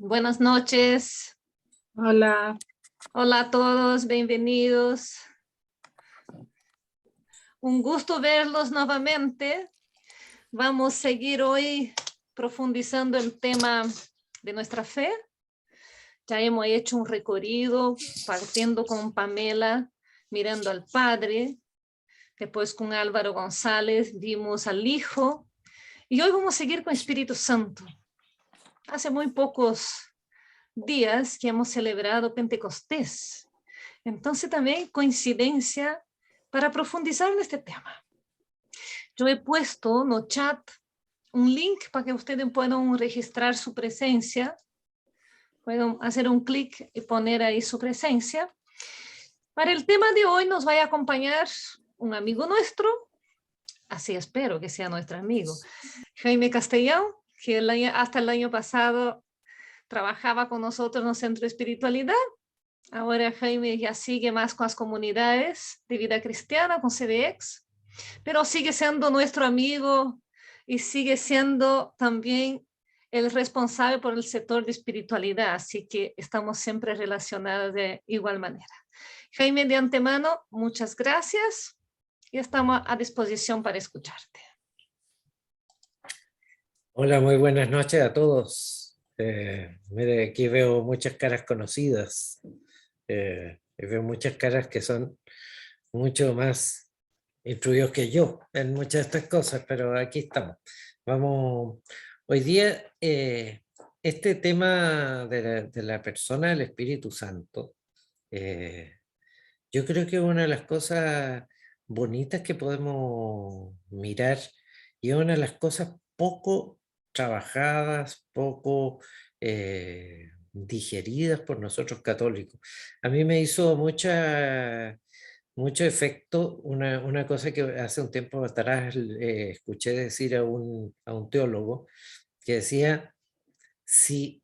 Buenas noches. Hola. Hola a todos, bienvenidos. Un gusto verlos nuevamente. Vamos a seguir hoy profundizando el tema de nuestra fe. Ya hemos hecho un recorrido partiendo con Pamela, mirando al Padre. Después con Álvaro González vimos al Hijo. Y hoy vamos a seguir con Espíritu Santo. Hace muy pocos días que hemos celebrado Pentecostés. Entonces también coincidencia para profundizar en este tema. Yo he puesto no chat un link para que ustedes puedan registrar su presencia. Pueden hacer un clic y poner ahí su presencia. Para el tema de hoy nos va a acompañar un amigo nuestro, así espero que sea nuestro amigo, Jaime Castellán, que hasta el año pasado trabajaba con nosotros en el Centro de Espiritualidad. Ahora Jaime ya sigue más con las comunidades de vida cristiana, con CDX, pero sigue siendo nuestro amigo y sigue siendo también el responsable por el sector de espiritualidad, así que estamos siempre relacionados de igual manera. Jaime, de antemano, muchas gracias y estamos a disposición para escucharte. Hola, muy buenas noches a todos. Mire, aquí veo muchas caras conocidas. Veo muchas caras que son mucho más instruidos que yo en muchas de estas cosas, pero aquí estamos. Vamos, hoy día, este tema de la persona del Espíritu Santo, yo creo que es una de las cosas bonitas que podemos mirar y es una de las cosas poco trabajadas, poco digeridas por nosotros católicos. A mí me hizo mucho efecto una cosa que hace un tiempo atrás escuché decir a un teólogo que decía, si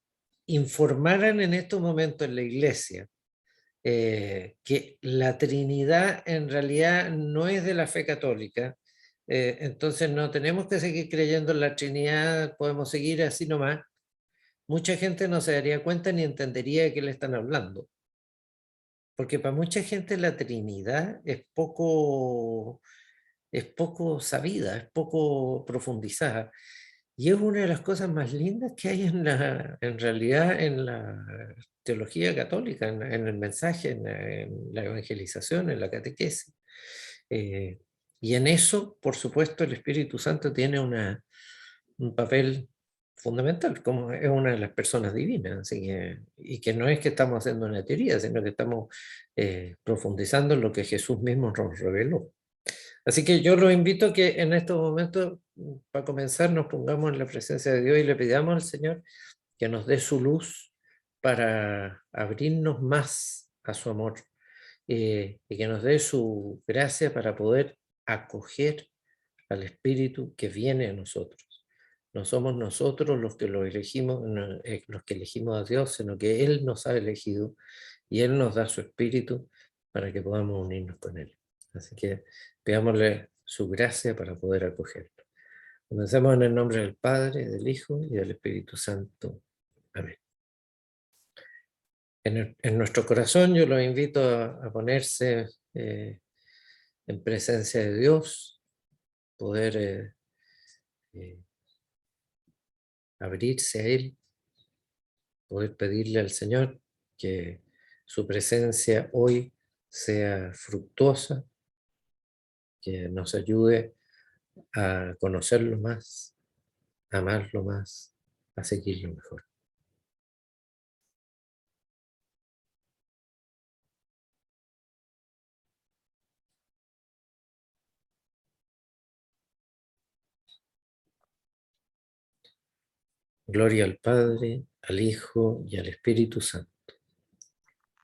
informaran en estos momentos en la iglesia que la Trinidad en realidad no es de la fe católica, entonces no tenemos que seguir creyendo en la Trinidad, podemos seguir así nomás, mucha gente no se daría cuenta ni entendería de qué le están hablando. Porque para mucha gente la Trinidad es poco sabida, es poco profundizada. Y es una de las cosas más lindas que hay en realidad en la teología católica, en el mensaje, en la evangelización, en la catequesis. Y en eso, por supuesto, el Espíritu Santo tiene un papel fundamental, como es una de las personas divinas, así que, y que no es que estamos haciendo una teoría, sino que estamos profundizando en lo que Jesús mismo nos reveló. Así que yo los invito a que en estos momentos, para comenzar, nos pongamos en la presencia de Dios y le pidamos al Señor que nos dé su luz para abrirnos más a su amor y que nos dé su gracia para poder acoger al Espíritu que viene a nosotros. No somos nosotros los que lo elegimos, los que elegimos a Dios, sino que Él nos ha elegido y Él nos da su Espíritu para que podamos unirnos con Él. Así que pidámosle su gracia para poder acogerlo. Comencemos en el nombre del Padre, del Hijo y del Espíritu Santo. Amén. En nuestro corazón yo los invito a ponerse en presencia de Dios, poder abrirse a Él, poder pedirle al Señor que su presencia hoy sea fructuosa, que nos ayude a conocerlo más, a amarlo más, a seguirlo mejor. Gloria al Padre, al Hijo y al Espíritu Santo,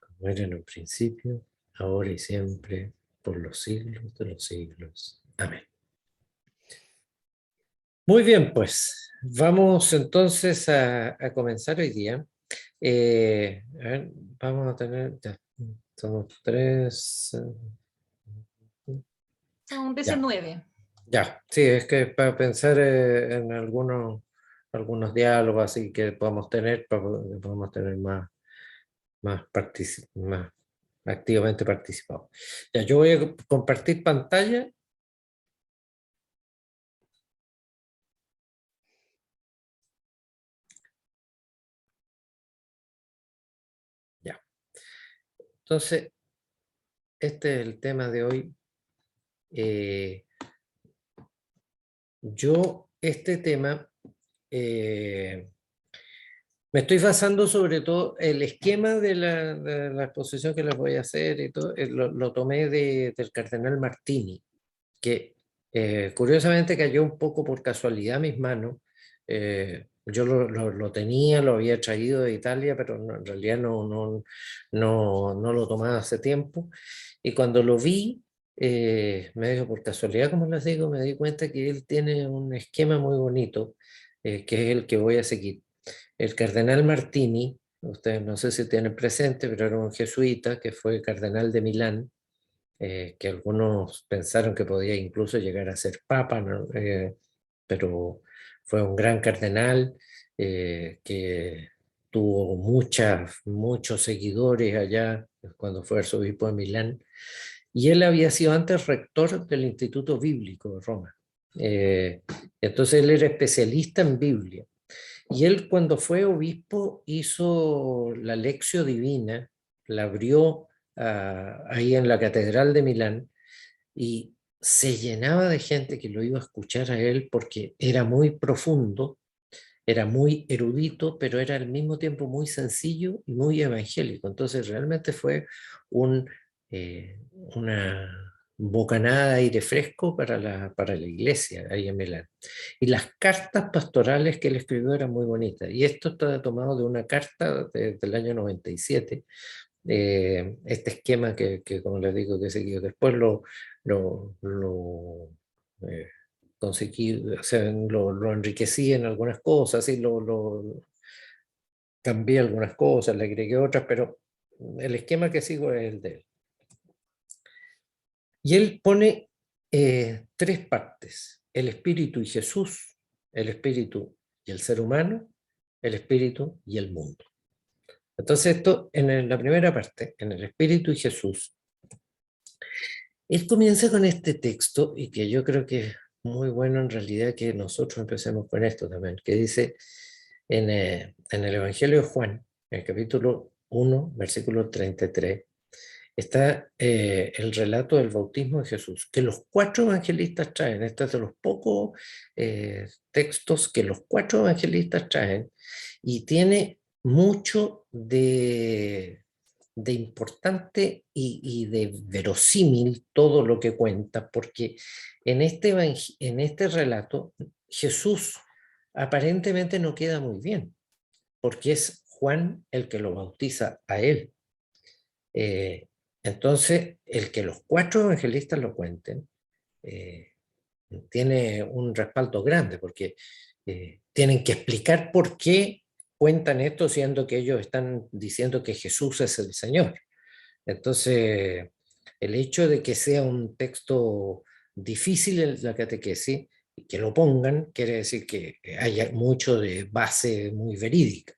como era en un principio, ahora y siempre, por los siglos de los siglos. Amén. Muy bien, pues vamos entonces a comenzar hoy día. A ver, vamos a tener, ya, somos 3. Son 19. Ya, sí, es que para pensar en algunos algunos diálogos así que podamos tener, más activamente participados. Ya, yo voy a compartir pantalla. Ya. Entonces, este es el tema de hoy. Yo, este tema, me estoy basando sobre todo, el esquema de la exposición que les voy a hacer y todo, lo tomé del cardenal Martini, que curiosamente cayó un poco por casualidad a mis manos. Yo lo tenía, lo había traído de Italia, pero en realidad no lo tomaba hace tiempo. Y cuando lo vi, medio por casualidad, como les digo, me di cuenta que él tiene un esquema muy bonito, que es el que voy a seguir. El cardenal Martini, ustedes no sé si tienen presente, pero era un jesuita que fue cardenal de Milán, que algunos pensaron que podía incluso llegar a ser papa, ¿no? Pero fue un gran cardenal que tuvo muchos seguidores allá cuando fue arzobispo de Milán, y él había sido antes rector del Instituto Bíblico de Roma. Entonces él era especialista en Biblia. Y él cuando fue obispo hizo la Lectio Divina, la abrió ahí en la Catedral de Milán, y se llenaba de gente que lo iba a escuchar a él porque era muy profundo, era muy erudito, pero era al mismo tiempo muy sencillo y muy evangélico. Entonces realmente fue una bocanada de aire fresco para la iglesia ahí en Milán. Y las cartas pastorales que él escribió eran muy bonitas. Y esto está tomado de una carta del año 97. Este esquema que, como les digo, que he seguido. Después lo eh, conseguí, o sea, lo enriquecí en algunas cosas, y cambié algunas cosas, le agregué otras, pero el esquema que sigo es el de él. Y él pone tres partes: el espíritu y Jesús, el espíritu y el ser humano, el espíritu y el mundo. Entonces esto, en la primera parte, en el espíritu y Jesús, él comienza con este texto, y que yo creo que es muy bueno en realidad que nosotros empecemos con esto también, que dice en el Evangelio de Juan, en el capítulo 1, versículo 33, está el relato del bautismo de Jesús, que los cuatro evangelistas traen. Este es de los pocos textos que los cuatro evangelistas traen, y tiene mucho de importante y de verosímil todo lo que cuenta, porque en este relato Jesús aparentemente no queda muy bien, porque es Juan el que lo bautiza a él. Entonces, el que los cuatro evangelistas lo cuenten tiene un respaldo grande, porque tienen que explicar por qué cuentan esto, siendo que ellos están diciendo que Jesús es el Señor. Entonces, el hecho de que sea un texto difícil en la catequesis y que lo pongan, quiere decir que haya mucho de base muy verídica.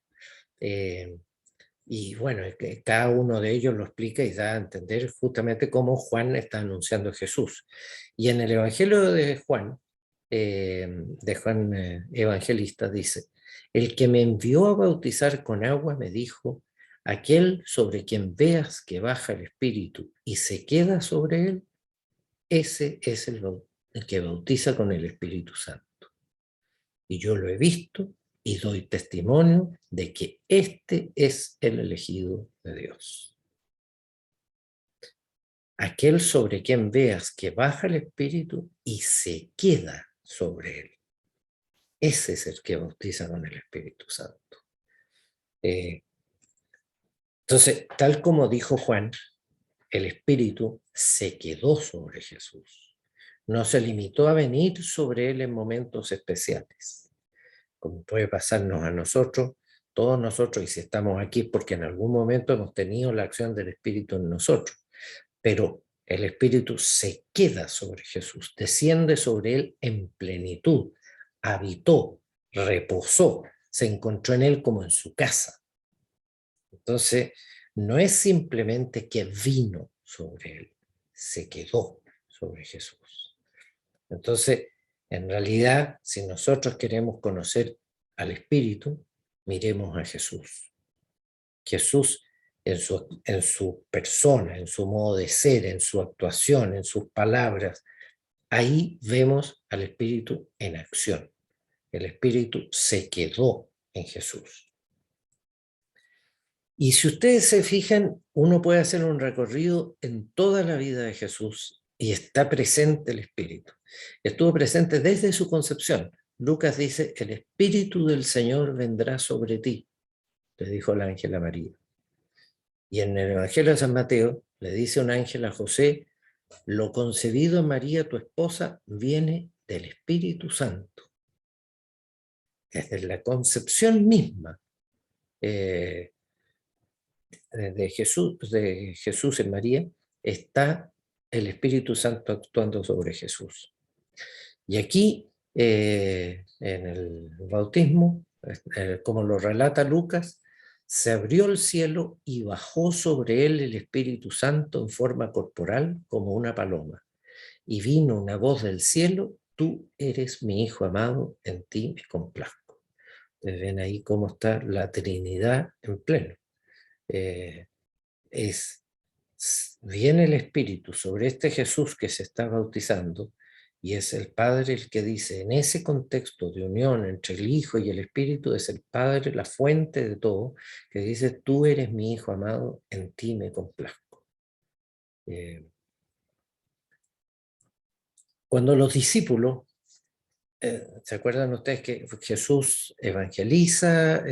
Y bueno, es que cada uno de ellos lo explica y da a entender justamente cómo Juan está anunciando a Jesús. Y en el Evangelio de Juan Evangelista, dice: el que me envió a bautizar con agua me dijo: aquel sobre quien veas que baja el Espíritu y se queda sobre él, ese es el que bautiza con el Espíritu Santo. Y yo lo he visto y doy testimonio de que este es el elegido de Dios. Aquel sobre quien veas que baja el Espíritu y se queda sobre él. Ese es el que bautiza con el Espíritu Santo. Entonces, tal como dijo Juan, el Espíritu se quedó sobre Jesús. No se limitó a venir sobre él en momentos especiales, como puede pasarnos a nosotros, todos nosotros, y si estamos aquí porque en algún momento hemos tenido la acción del Espíritu en nosotros, pero el Espíritu se queda sobre Jesús, desciende sobre él en plenitud, habitó, reposó, se encontró en él como en su casa. Entonces, no es simplemente que vino sobre él, se quedó sobre Jesús. Entonces, en realidad, si nosotros queremos conocer al Espíritu, miremos a Jesús. Jesús en su persona, en su modo de ser, en su actuación, en sus palabras, ahí vemos al Espíritu en acción. El Espíritu se quedó en Jesús. Y si ustedes se fijan, uno puede hacer un recorrido en toda la vida de Jesús y está presente el Espíritu. Estuvo presente desde su concepción. Lucas dice, el Espíritu del Señor vendrá sobre ti, le dijo el ángel a María. Y en el Evangelio de San Mateo le dice un ángel a José, lo concebido en María, tu esposa, viene del Espíritu Santo. Desde la concepción misma de Jesús en María, está el Espíritu Santo actuando sobre Jesús. Y aquí, en el bautismo, como lo relata Lucas, se abrió el cielo y bajó sobre él el Espíritu Santo en forma corporal como una paloma. Y vino una voz del cielo, tú eres mi Hijo amado, en ti me complazco. Ustedes ven ahí cómo está la Trinidad en pleno. Viene el Espíritu sobre este Jesús que se está bautizando, y es el Padre el que dice, en ese contexto de unión entre el Hijo y el Espíritu, es el Padre la fuente de todo, que dice, tú eres mi Hijo amado, en ti me complazco. Cuando los discípulos, ¿se acuerdan ustedes que Jesús evangeliza,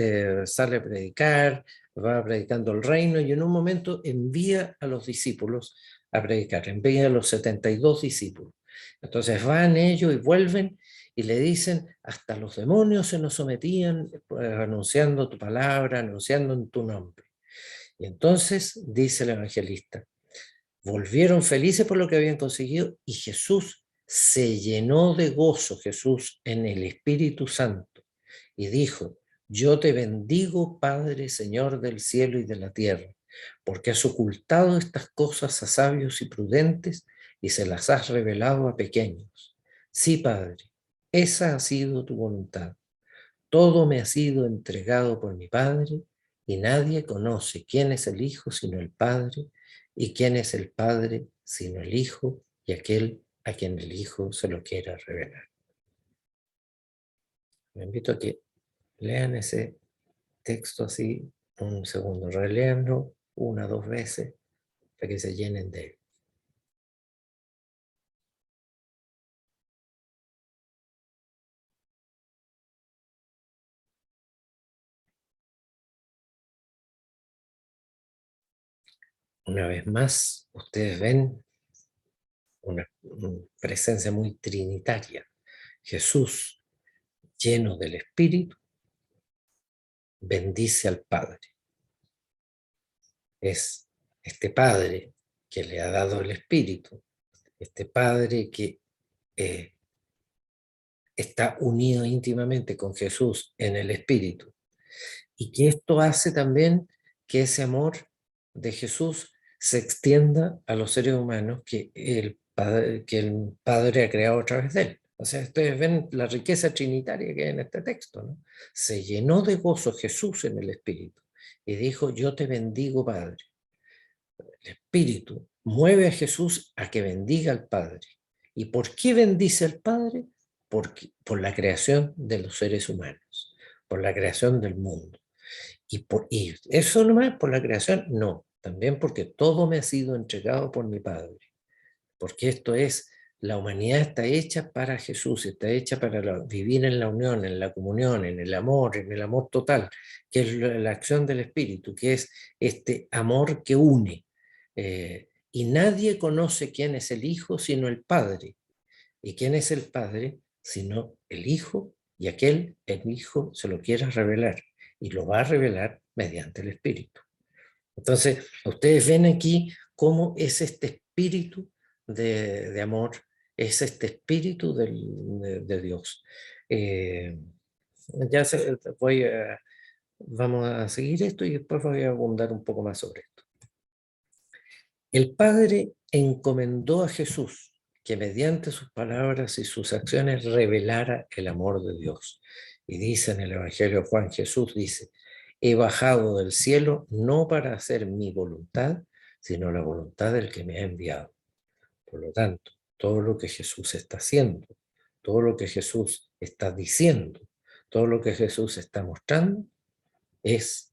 sale a predicar, va predicando el reino y en un momento envía a los discípulos a predicar, envía a los 72 discípulos. Entonces van ellos y vuelven y le dicen, hasta los demonios se nos sometían anunciando tu palabra, anunciando en tu nombre. Y entonces dice el evangelista, volvieron felices por lo que habían conseguido y Jesús se llenó de gozo, Jesús, en el Espíritu Santo, y dijo, yo te bendigo, Padre, Señor del cielo y de la tierra, porque has ocultado estas cosas a sabios y prudentes y se las has revelado a pequeños. Sí, Padre, esa ha sido tu voluntad. Todo me ha sido entregado por mi Padre, y nadie conoce quién es el Hijo sino el Padre, y quién es el Padre sino el Hijo, y aquel a quien el Hijo se lo quiera revelar. Me invito a que lean ese texto así un segundo, releanlo 1 o 2 veces para que se llenen de él. Una vez más, ustedes ven una presencia muy trinitaria. Jesús, lleno del Espíritu, bendice al Padre. Es este Padre que le ha dado el Espíritu, este Padre que está unido íntimamente con Jesús en el Espíritu, y que esto hace también que ese amor de Jesús se extienda a los seres humanos que el Padre ha creado a través de él. O sea, ustedes ven la riqueza trinitaria que hay en este texto, ¿no? Se llenó de gozo Jesús en el Espíritu y dijo, yo te bendigo, Padre. El Espíritu mueve a Jesús a que bendiga al Padre. ¿Y por qué bendice al Padre? Por la creación de los seres humanos, por la creación del mundo. Y eso no es por la creación, no, también porque todo me ha sido entregado por mi Padre. Porque esto es, la humanidad está hecha para Jesús, está hecha para vivir en la unión, en la comunión, en el amor total, que es la acción del Espíritu, que es este amor que une. Y nadie conoce quién es el Hijo sino el Padre. ¿Y quién es el Padre sino el Hijo? Y aquel, el Hijo, se lo quiera revelar. Y lo va a revelar mediante el Espíritu. Entonces, ustedes ven aquí cómo es este espíritu de amor, es este espíritu de Dios. vamos a seguir esto y después voy a abundar un poco más sobre esto. El Padre encomendó a Jesús que mediante sus palabras y sus acciones revelara el amor de Dios. Y dice en el Evangelio de Juan, Jesús dice, he bajado del cielo no para hacer mi voluntad, sino la voluntad del que me ha enviado. Por lo tanto, todo lo que Jesús está haciendo, todo lo que Jesús está diciendo, todo lo que Jesús está mostrando, es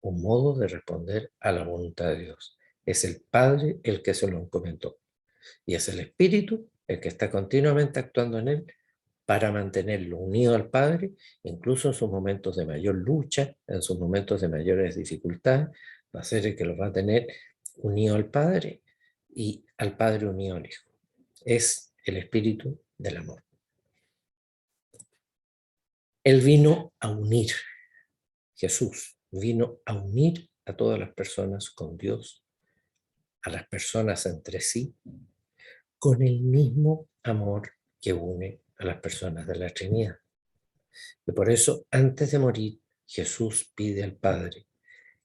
un modo de responder a la voluntad de Dios. Es el Padre el que se lo encomendó. Y es el Espíritu el que está continuamente actuando en él para mantenerlo unido al Padre, incluso en sus momentos de mayor lucha, en sus momentos de mayores dificultades, va a ser el que los va a tener unido al Padre y al Padre unido al Hijo. Es el Espíritu del amor. Él vino a unir, Jesús vino a unir a todas las personas con Dios, a las personas entre sí, con el mismo amor que une a las personas de la Trinidad. Y por eso, antes de morir, Jesús pide al Padre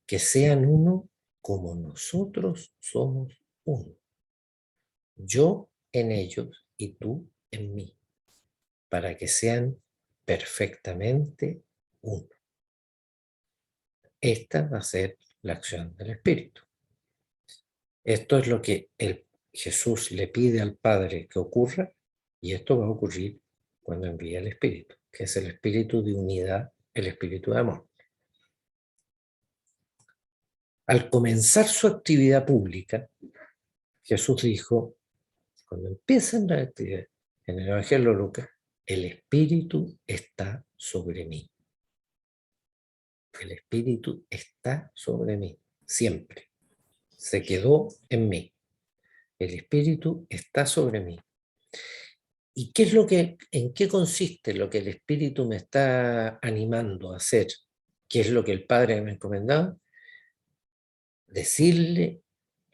que sean uno como nosotros somos uno. Yo en ellos y tú en mí, para que sean perfectamente uno. Esta va a ser la acción del Espíritu. Esto es lo que Jesús le pide al Padre que ocurra, y esto va a ocurrir cuando envíe el Espíritu, que es el Espíritu de unidad, el Espíritu de amor. Al comenzar su actividad pública, Jesús dijo, cuando empiezan la actividad, en el Evangelio de Lucas, el Espíritu está sobre mí. El Espíritu está sobre mí, siempre. Se quedó en mí. El Espíritu está sobre mí. ¿Y qué es en qué consiste lo que el Espíritu me está animando a hacer? ¿Qué es lo que el Padre me ha encomendado? Decirle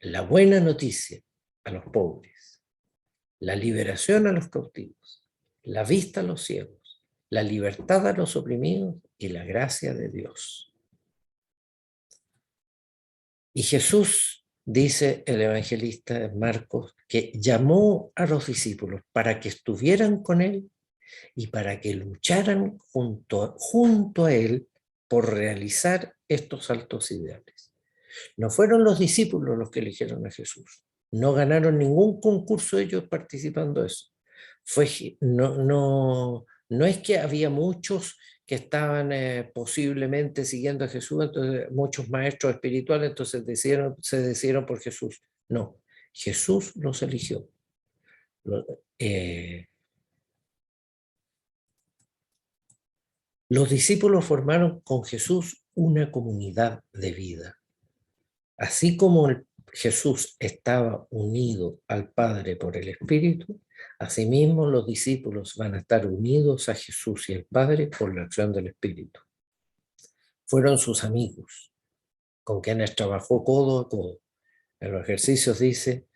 la buena noticia a los pobres, la liberación a los cautivos, la vista a los ciegos, la libertad a los oprimidos y la gracia de Dios. Y Jesús, dice el evangelista Marcos, que llamó a los discípulos para que estuvieran con él y para que lucharan junto a él por realizar estos altos ideales. No fueron los discípulos los que eligieron a Jesús. No ganaron ningún concurso ellos participando de eso. No es que había muchos que estaban posiblemente siguiendo a Jesús, entonces muchos maestros espirituales, entonces se decidieron por Jesús. No, Jesús los eligió. Los discípulos formaron con Jesús una comunidad de vida. Así como Jesús estaba unido al Padre por el Espíritu, asimismo los discípulos van a estar unidos a Jesús y al Padre por la acción del Espíritu. Fueron sus amigos, con quienes trabajó codo a codo. En los ejercicios dice,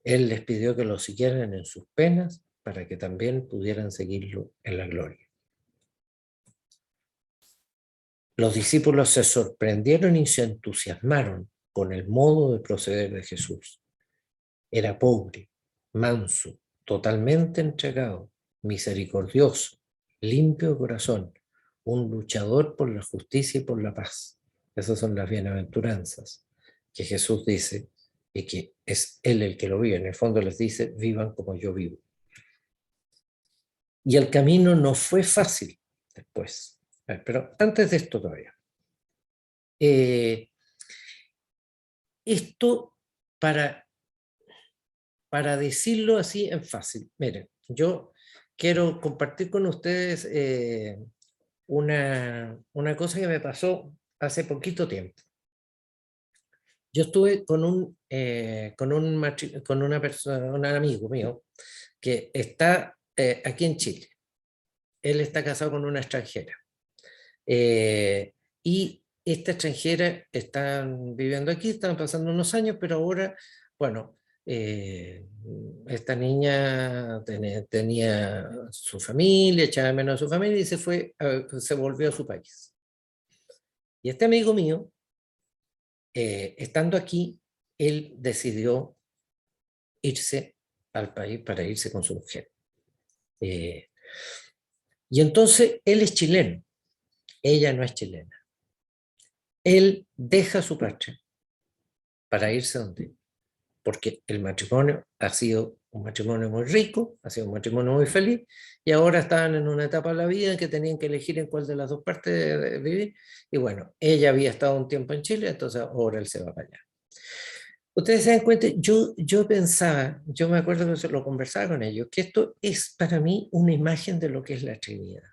Él les pidió que lo siguieran en sus penas para que también pudieran seguirlo en la gloria. Los discípulos se sorprendieron y se entusiasmaron con el modo de proceder de Jesús. Era pobre, manso, totalmente entregado, misericordioso, limpio de corazón, un luchador por la justicia y por la paz. Esas son las bienaventuranzas que Jesús dice y que es Él el que lo vive. En el fondo les dice, vivan como yo vivo. Y el camino no fue fácil después. Pero antes de esto todavía. Esto para decirlo así en fácil. Miren, yo quiero compartir con ustedes una cosa que me pasó hace poquito tiempo. Yo estuve con un amigo mío que está aquí en Chile. Él está casado con una extranjera. Y esta extranjera está viviendo aquí, están pasando unos años, pero ahora, bueno, esta niña tenía su familia, echaba de menos a su familia y se volvió a su país. Y este amigo mío, estando aquí, él decidió irse al país para irse con su mujer. Y entonces él es chileno, ella no es chilena. Él deja su patria para irse donde, porque el matrimonio ha sido un matrimonio muy rico, ha sido un matrimonio muy feliz, y ahora estaban en una etapa de la vida en que tenían que elegir en cuál de las dos partes de vivir, y bueno, ella había estado un tiempo en Chile, entonces ahora él se va para allá. Ustedes se dan cuenta, yo pensaba, yo me acuerdo que se lo conversaba con ellos, que esto es para mí una imagen de lo que es la Trinidad.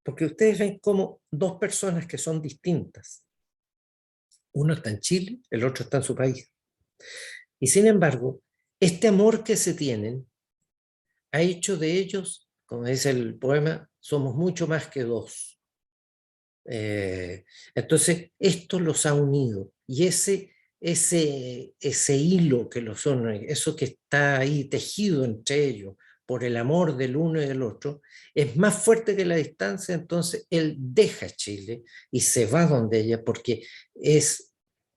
Porque ustedes ven como dos personas que son distintas. Uno está en Chile, el otro está en su país. Y sin embargo, este amor que se tienen ha hecho de ellos, como dice el poema, somos mucho más que dos. Entonces, esto los ha unido. Y ese hilo que los une, eso que está ahí tejido entre ellos por el amor del uno y del otro, es más fuerte que la distancia. Entonces él deja Chile y se va donde ella porque es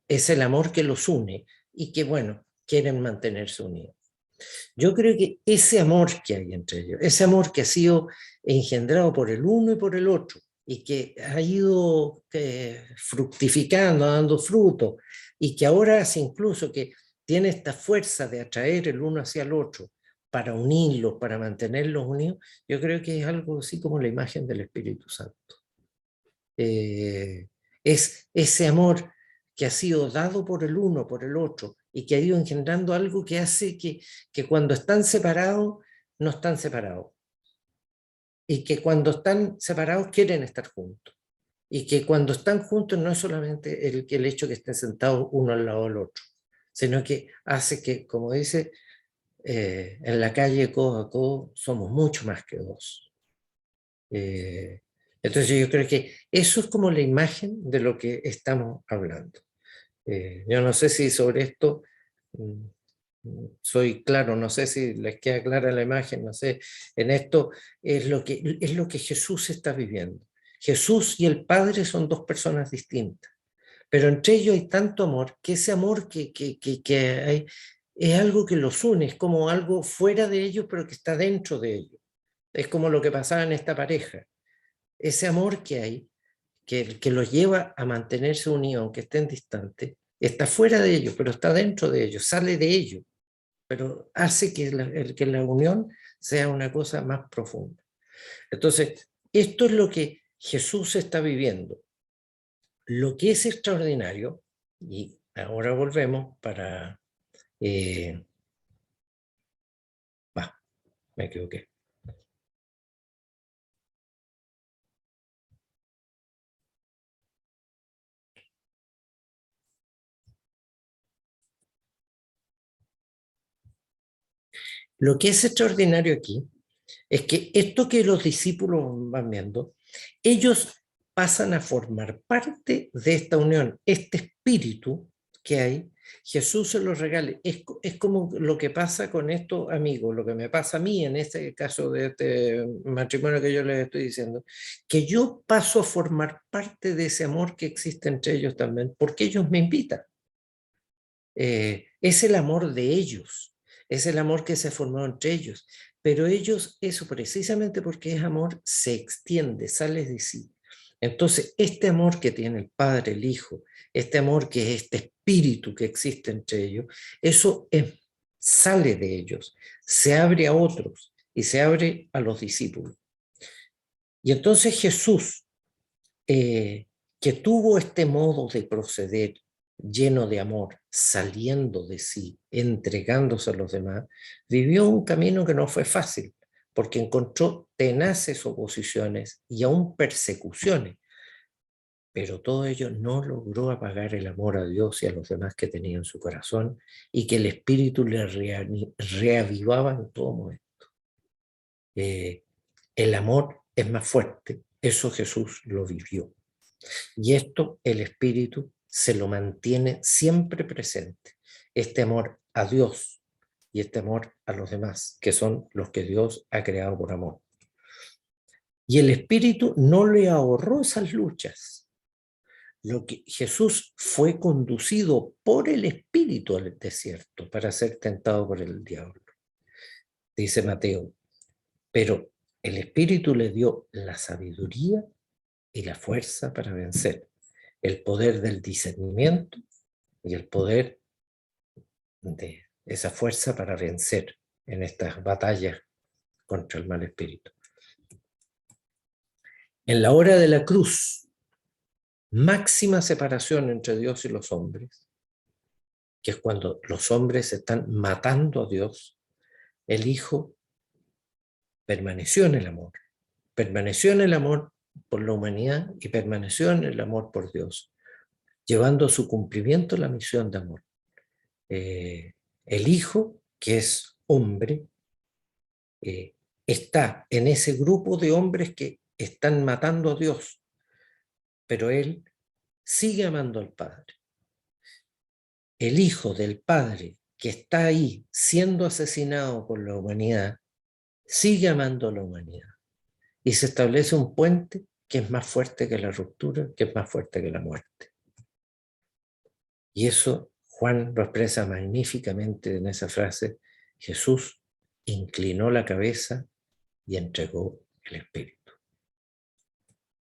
el amor que los une y que, bueno, quieren mantenerse unidos. Yo creo que ese amor que hay entre ellos, ese amor que ha sido engendrado por el uno y por el otro, y que ha ido fructificando, dando fruto, y que ahora hace incluso que tiene esta fuerza de atraer el uno hacia el otro, para unirlos, para mantenerlos unidos, yo creo que es algo así como la imagen del Espíritu Santo. Es ese amor que ha sido dado por el uno, por el otro, y que ha ido engendrando algo que hace que cuando están separados, no están separados. Y que cuando están separados quieren estar juntos. Y que cuando están juntos no es solamente el hecho que estén sentados uno al lado del otro, sino que hace que, como dice, en la calle codo a codo somos mucho más que dos. Entonces yo creo que eso es como la imagen de lo que estamos hablando. Yo no sé si sobre esto soy claro, no sé si les queda clara la imagen, no sé, en esto es lo que Jesús está viviendo. Jesús y el Padre son dos personas distintas, pero entre ellos hay tanto amor, que ese amor que hay es algo que los une, es como algo fuera de ellos, pero que está dentro de ellos. Es como lo que pasaba en esta pareja. Ese amor que hay, que los lleva a mantenerse unidos, aunque estén distantes, está fuera de ellos, pero está dentro de ellos, sale de ellos, pero hace que la unión sea una cosa más profunda. Entonces, esto es lo que Jesús está viviendo. Lo que es extraordinario, y ahora volvemos para... me equivoqué. Lo que es extraordinario aquí es que esto que los discípulos van viendo, ellos pasan a formar parte de esta unión, este espíritu que hay, Jesús se los regala. Es como lo que pasa con estos amigos, lo que me pasa a mí en este caso de este matrimonio que yo les estoy diciendo, que yo paso a formar parte de ese amor que existe entre ellos también, porque ellos me invitan. Es el amor de ellos, es el amor que se ha formado entre ellos, pero ellos, eso precisamente porque es amor, se extiende, sale de sí. Entonces, este amor que tiene el Padre, el Hijo, este amor que es este espíritu que existe entre ellos, eso sale de ellos, se abre a otros y se abre a los discípulos. Y entonces Jesús, que tuvo este modo de proceder lleno de amor, saliendo de sí, entregándose a los demás, vivió un camino que no fue fácil, porque encontró tenaces oposiciones y aún persecuciones, pero todo ello no logró apagar el amor a Dios y a los demás que tenía en su corazón y que el Espíritu le reavivaba en todo momento. El amor es más fuerte, eso Jesús lo vivió. Y esto el Espíritu se lo mantiene siempre presente. Este amor a Dios, y este amor a los demás, que son los que Dios ha creado por amor. Y el Espíritu no le ahorró esas luchas. Lo que Jesús fue conducido por el Espíritu al desierto para ser tentado por el diablo, dice Mateo. Pero el Espíritu le dio la sabiduría y la fuerza para vencer, el poder del discernimiento y el poder de esa fuerza para vencer en estas batallas contra el mal espíritu. En la hora de la cruz, máxima separación entre Dios y los hombres, que es cuando los hombres están matando a Dios, el Hijo permaneció en el amor por la humanidad y permaneció en el amor por Dios, llevando a su cumplimiento la misión de amor. El Hijo, que es hombre, está en ese grupo de hombres que están matando a Dios, pero él sigue amando al Padre. El Hijo del Padre, que está ahí siendo asesinado por la humanidad, sigue amando a la humanidad. Y se establece un puente que es más fuerte que la ruptura, que es más fuerte que la muerte. Y eso Juan lo expresa magníficamente en esa frase: Jesús inclinó la cabeza y entregó el Espíritu.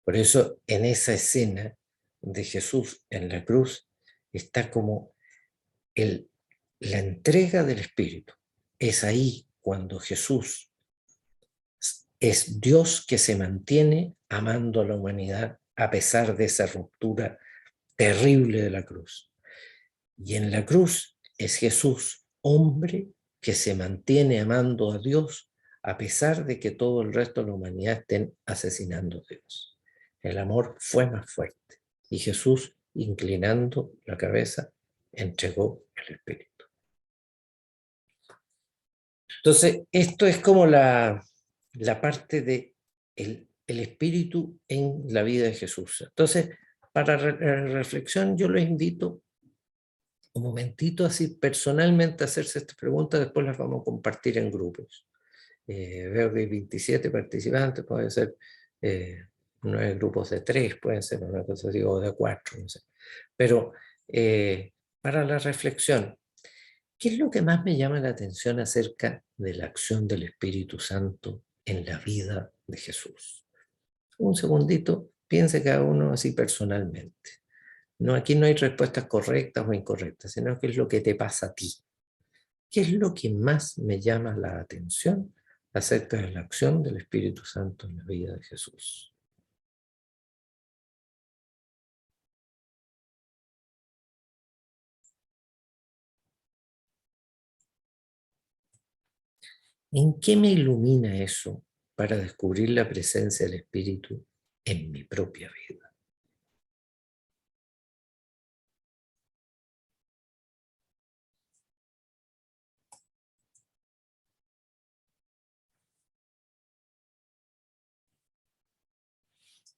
Por eso en esa escena de Jesús en la cruz está como la entrega del Espíritu. Es ahí cuando Jesús es Dios que se mantiene amando a la humanidad a pesar de esa ruptura terrible de la cruz. Y en la cruz es Jesús, hombre, que se mantiene amando a Dios a pesar de que todo el resto de la humanidad estén asesinando a Dios. El amor fue más fuerte y Jesús, inclinando la cabeza, entregó el Espíritu. Entonces, esto es como la parte de el Espíritu en la vida de Jesús. Entonces, para reflexión, yo los invito un momentito así personalmente a hacerse estas preguntas, después las vamos a compartir en grupos. Veo que hay 27 participantes, puede ser 9 grupos de 3, pueden ser una cosa así, o de 4, no sé. Pero para la reflexión, ¿qué es lo que más me llama la atención acerca de la acción del Espíritu Santo en la vida de Jesús? Un segundito, piense cada uno así personalmente. No, aquí no hay respuestas correctas o incorrectas, sino qué es lo que te pasa a ti. ¿Qué es lo que más me llama la atención acerca de la acción del Espíritu Santo en la vida de Jesús? ¿En qué me ilumina eso para descubrir la presencia del Espíritu en mi propia vida?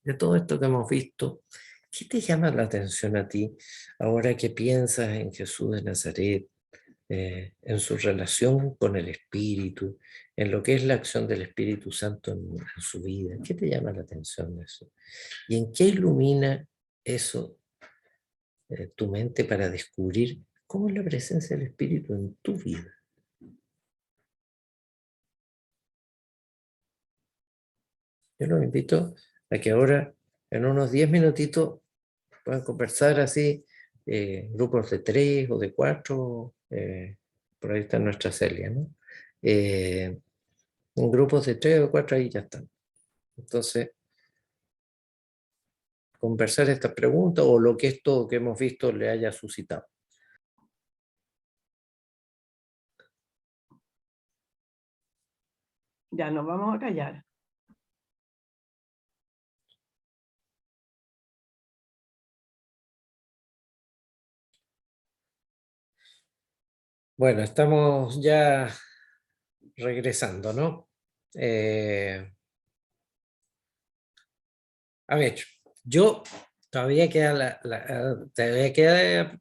De todo esto que hemos visto, ¿qué te llama la atención a ti ahora que piensas en Jesús de Nazaret, en su relación con el Espíritu, en lo que es la acción del Espíritu Santo en su vida? ¿Qué te llama la atención de eso? ¿Y en qué ilumina eso tu mente para descubrir cómo es la presencia del Espíritu en tu vida? Yo los invito a que ahora, en unos 10 minutitos, puedan conversar así, grupos de 3 o de 4, por ahí está nuestra Celia, ¿no? En grupos de 3 o 4 ahí ya están. Entonces, conversar estas preguntas o lo que esto que hemos visto le haya suscitado. Ya nos vamos a callar. Bueno, estamos ya regresando, ¿no? A ver, yo todavía queda, todavía queda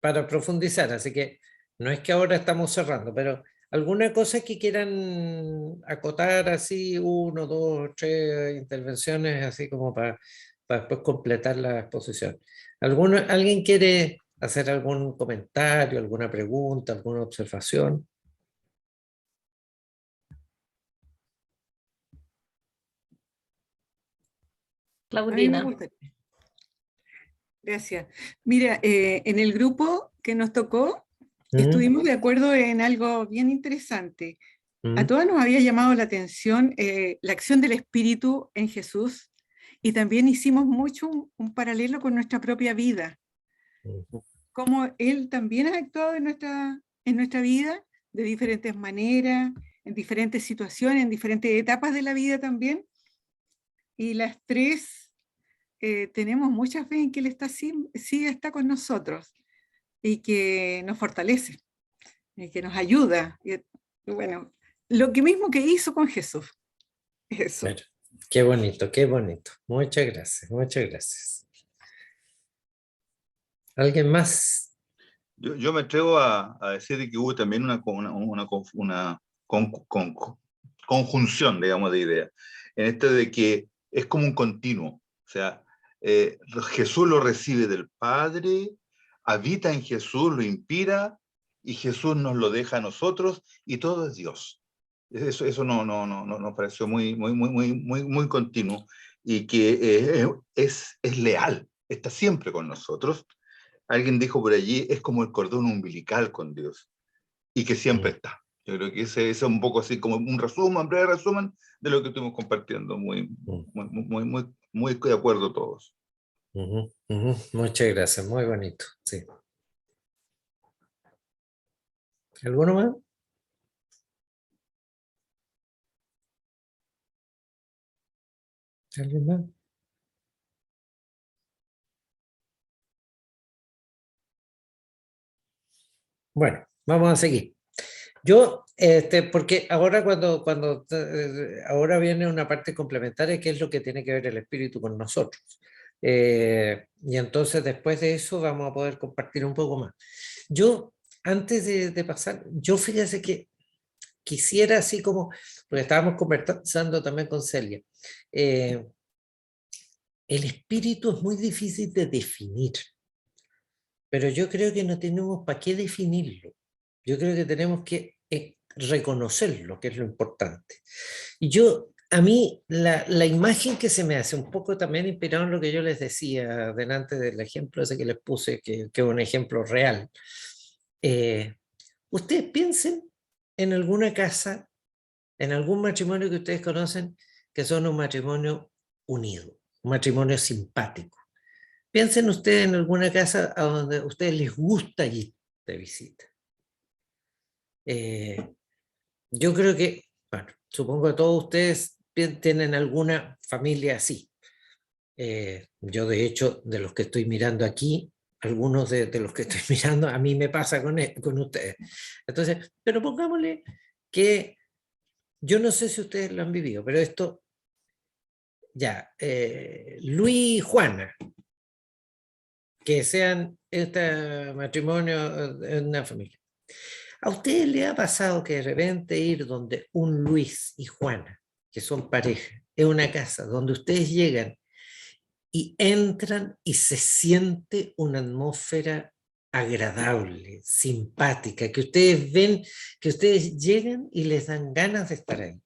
para profundizar, así que No es que ahora estamos cerrando, pero alguna cosa que quieran acotar así, uno, dos, tres intervenciones, así como para después completar la exposición. ¿Alguien quiere hacer algún comentario, alguna pregunta, alguna observación? A mí me Claudina. gusta. Gracias. Mira, en el grupo que nos tocó, estuvimos de acuerdo en algo bien interesante. A todas nos había llamado la atención la acción del Espíritu en Jesús y también hicimos mucho un paralelo con nuestra propia vida, cómo Él también ha actuado en nuestra vida de diferentes maneras, en diferentes situaciones, en diferentes etapas de la vida también. Y las tres tenemos mucha fe en que Él está, sí está con nosotros y que nos fortalece, y que nos ayuda. Y, bueno, lo que mismo que hizo con Jesús. Eso. Bueno, qué bonito, qué bonito. Muchas gracias, muchas gracias. ¿Alguien más? Yo me atrevo a decir que hubo también una conjunción, digamos, de ideas, en esto de que es como un continuo. O sea, Jesús lo recibe del Padre, habita en Jesús, lo inspira, y Jesús nos lo deja a nosotros, y todo es Dios. Eso nos pareció muy continuo, y que es leal, está siempre con nosotros. Alguien dijo por allí, es como el cordón umbilical con Dios, y que siempre está. Yo creo que ese es un poco así como un resumen, breve resumen de lo que estuvimos compartiendo. Muy de acuerdo todos. Muchas gracias, muy bonito. Sí. ¿Alguno más? ¿Alguien más? Bueno, vamos a seguir. Yo, porque ahora ahora viene una parte complementaria, que es lo que tiene que ver el espíritu con nosotros. Y entonces después de eso vamos a poder compartir un poco más. Yo, antes de pasar, yo fíjese que quisiera así como, porque estábamos conversando también con Celia, el espíritu es muy difícil de definir, pero yo creo que no tenemos para qué definirlo. Yo creo que tenemos que reconocerlo, que es lo importante. Y a mí, la imagen que se me hace, un poco también inspirado en lo que yo les decía delante del ejemplo ese que les puse, que es un ejemplo real. Ustedes piensen en alguna casa, en algún matrimonio que ustedes conocen, que son un matrimonio unido, un matrimonio simpático. Piensen ustedes en alguna casa a donde a ustedes les gusta ir de visita. Yo creo que, bueno, supongo que todos ustedes tienen alguna familia así. Yo, de hecho, de los que estoy mirando aquí, algunos de los que estoy mirando, a mí me pasa con ustedes. Entonces, pero pongámosle que, yo no sé si ustedes lo han vivido, pero esto, ya, Luis y Juana, que sean este matrimonio en una familia. ¿A ustedes les ha pasado que de repente ir donde un Luis y Juana, que son pareja, es una casa donde ustedes llegan y entran y se siente una atmósfera agradable, simpática, que ustedes ven, que ustedes llegan y les dan ganas de estar ahí?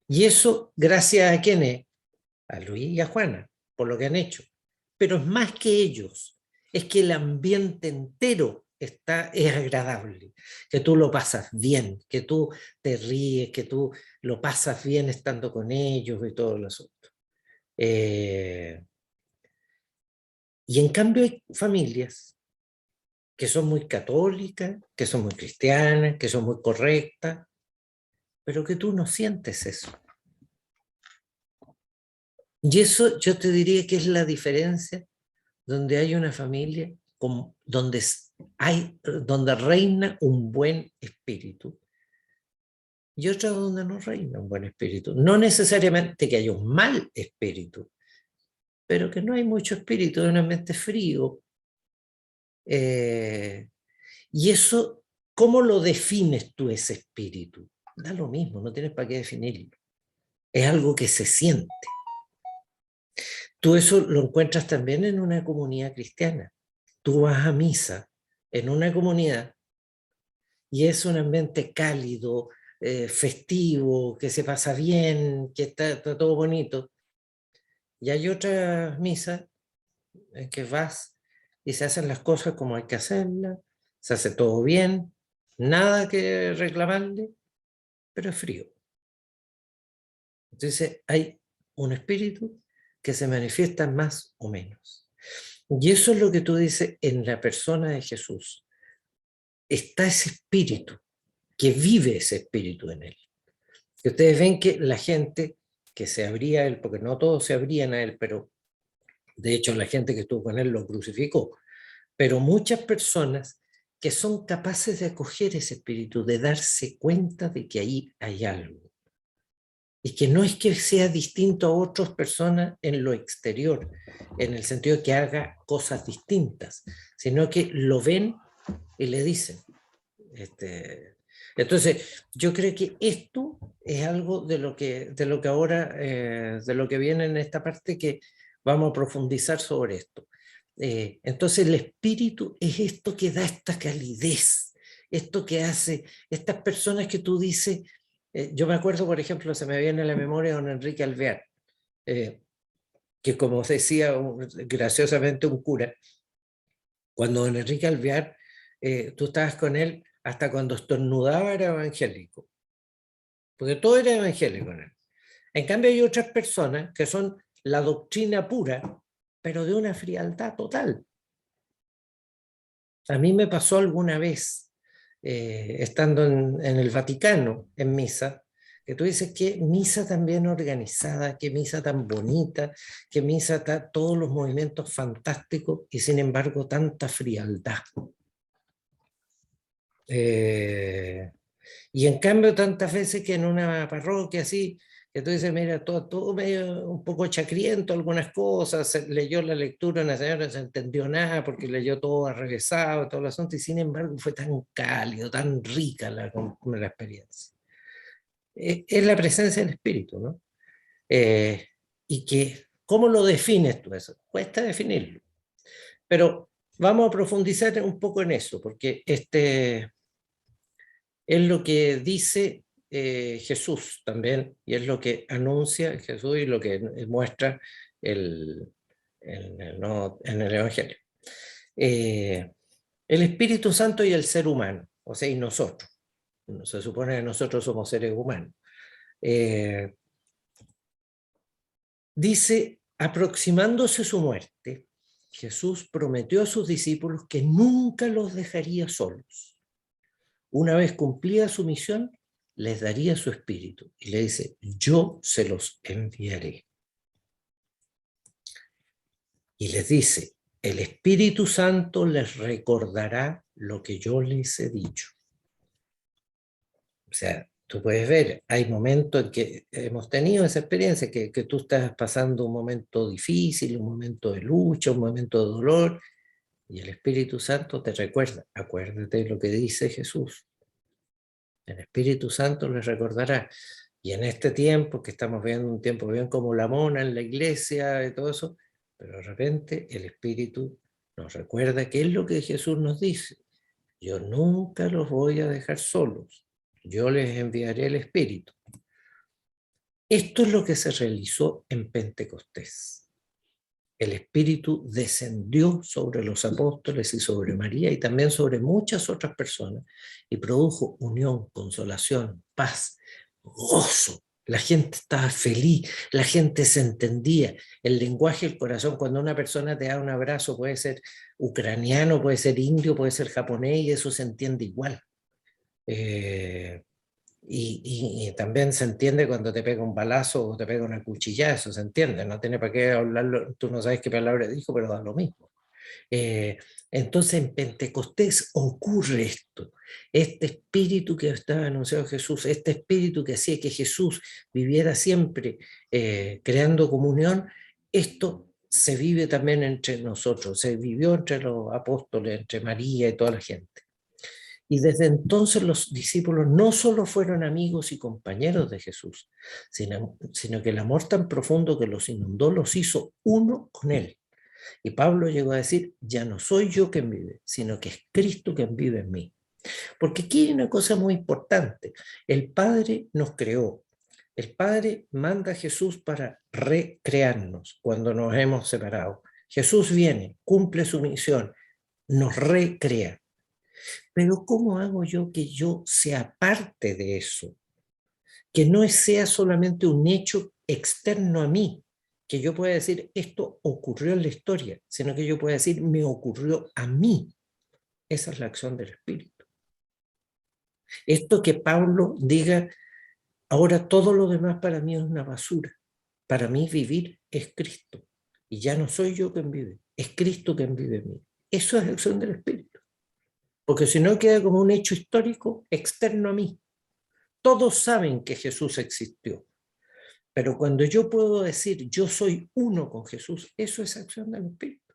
Y eso, gracias a quién es, a Luis y a Juana, por lo que han hecho. Pero es más que ellos, es que el ambiente entero es agradable, que tú lo pasas bien, que tú te ríes, que tú lo pasas bien estando con ellos y todo el asunto. Y en cambio hay familias que son muy católicas, que son muy cristianas, que son muy correctas, pero que tú no sientes eso. Y eso yo te diría que es la diferencia donde hay una familia donde reina un buen espíritu y otra donde no reina un buen espíritu. No necesariamente que haya un mal espíritu, pero que no hay mucho espíritu, es un ambiente frío, Y eso, ¿cómo lo defines tú ese espíritu? Da lo mismo, no tienes para qué definirlo. Es algo que se siente. Tú eso lo encuentras también en una comunidad cristiana. Tú vas a misa en una comunidad y es un ambiente cálido, festivo, que se pasa bien, que está todo bonito. Y hay otras misas en que vas y se hacen las cosas como hay que hacerlas, se hace todo bien, nada que reclamarle, pero es frío. Entonces hay un espíritu que se manifiesta más o menos. Y eso es lo que tú dices en la persona de Jesús. Está ese espíritu, que vive ese espíritu en él. Y ustedes ven que la gente que se abría a él, porque no todos se abrían a él, pero de hecho la gente que estuvo con él lo crucificó, pero muchas personas que son capaces de acoger ese espíritu, de darse cuenta de que ahí hay algo. Y que no es que sea distinto a otras personas en lo exterior, en el sentido de que haga cosas distintas, sino que lo ven y le dicen. Entonces, yo creo que esto es algo de lo que ahora, de lo que viene en esta parte, que vamos a profundizar sobre esto. Entonces, el espíritu es esto que da esta calidez, esto que hace, estas personas que tú dices. Yo me acuerdo, por ejemplo, se me viene a la memoria don Enrique Alvear, que como decía graciosamente un cura, cuando don Enrique Alvear, tú estabas con él, hasta cuando estornudaba era evangélico, porque todo era evangélico en él. En cambio hay otras personas que son la doctrina pura, pero de una frialdad total. A mí me pasó alguna vez, estando en el Vaticano, en misa, que tú dices que misa tan bien organizada, que misa tan bonita, que misa todos los movimientos fantásticos y sin embargo tanta frialdad. Y en cambio tantas veces que en una parroquia así, que tú dices, mira, todo medio un poco chacriento, algunas cosas, leyó la lectura, una señora no se entendió nada porque leyó todo arrevesado, todo el asunto, y sin embargo fue tan cálido, tan rica la experiencia. Es la presencia del espíritu, ¿no? Y que, ¿cómo lo defines tú eso? Cuesta definirlo. Pero vamos a profundizar un poco en eso, porque es lo que dice Jesús también, y es lo que anuncia Jesús y lo que muestra en el Evangelio. El Espíritu Santo y el ser humano, o sea, y nosotros. Se supone que nosotros somos seres humanos. Dice, aproximándose su muerte, Jesús prometió a sus discípulos que nunca los dejaría solos. Una vez cumplida su misión, les daría su espíritu. Y le dice, yo se los enviaré. Y les dice, el Espíritu Santo les recordará lo que yo les he dicho. O sea, tú puedes ver, hay momentos en que hemos tenido esa experiencia, que tú estás pasando un momento difícil, un momento de lucha, un momento de dolor, y el Espíritu Santo te recuerda, acuérdate de lo que dice Jesús. El Espíritu Santo les recordará. Y en este tiempo, que estamos viendo un tiempo bien como la mona en la iglesia y todo eso, pero de repente el Espíritu nos recuerda qué es lo que Jesús nos dice. Yo nunca los voy a dejar solos. Yo les enviaré el Espíritu. Esto es lo que se realizó en Pentecostés. El Espíritu descendió sobre los apóstoles y sobre María y también sobre muchas otras personas y produjo unión, consolación, paz, gozo. La gente estaba feliz, la gente se entendía. El lenguaje del corazón, cuando una persona te da un abrazo, puede ser ucraniano, puede ser indio, puede ser japonés, y eso se entiende igual. Y también se entiende cuando te pega un balazo o te pega una cuchillada, eso se entiende, no tiene para qué hablarlo, tú no sabes qué palabra dijo, pero da lo mismo. Entonces en Pentecostés ocurre esto, este espíritu que estaba anunciado Jesús, este espíritu que hacía que Jesús viviera siempre creando comunión, esto se vive también entre nosotros, se vivió entre los apóstoles, entre María y toda la gente. Y desde entonces los discípulos no solo fueron amigos y compañeros de Jesús, sino que el amor tan profundo que los inundó los hizo uno con él. Y Pablo llegó a decir, ya no soy yo quien vive, sino que es Cristo quien vive en mí. Porque aquí hay una cosa muy importante. El Padre nos creó. El Padre manda a Jesús para recrearnos cuando nos hemos separado. Jesús viene, cumple su misión, nos recrea. Pero ¿cómo hago yo que yo sea parte de eso? Que no sea solamente un hecho externo a mí, que yo pueda decir, esto ocurrió en la historia, sino que yo pueda decir, me ocurrió a mí. Esa es la acción del Espíritu. Esto que Pablo diga, ahora todo lo demás para mí es una basura. Para mí vivir es Cristo. Y ya no soy yo quien vive, es Cristo quien vive en mí. Eso es la acción del Espíritu. Porque si no queda como un hecho histórico externo a mí. Todos saben que Jesús existió. Pero cuando yo puedo decir, yo soy uno con Jesús, eso es acción del Espíritu.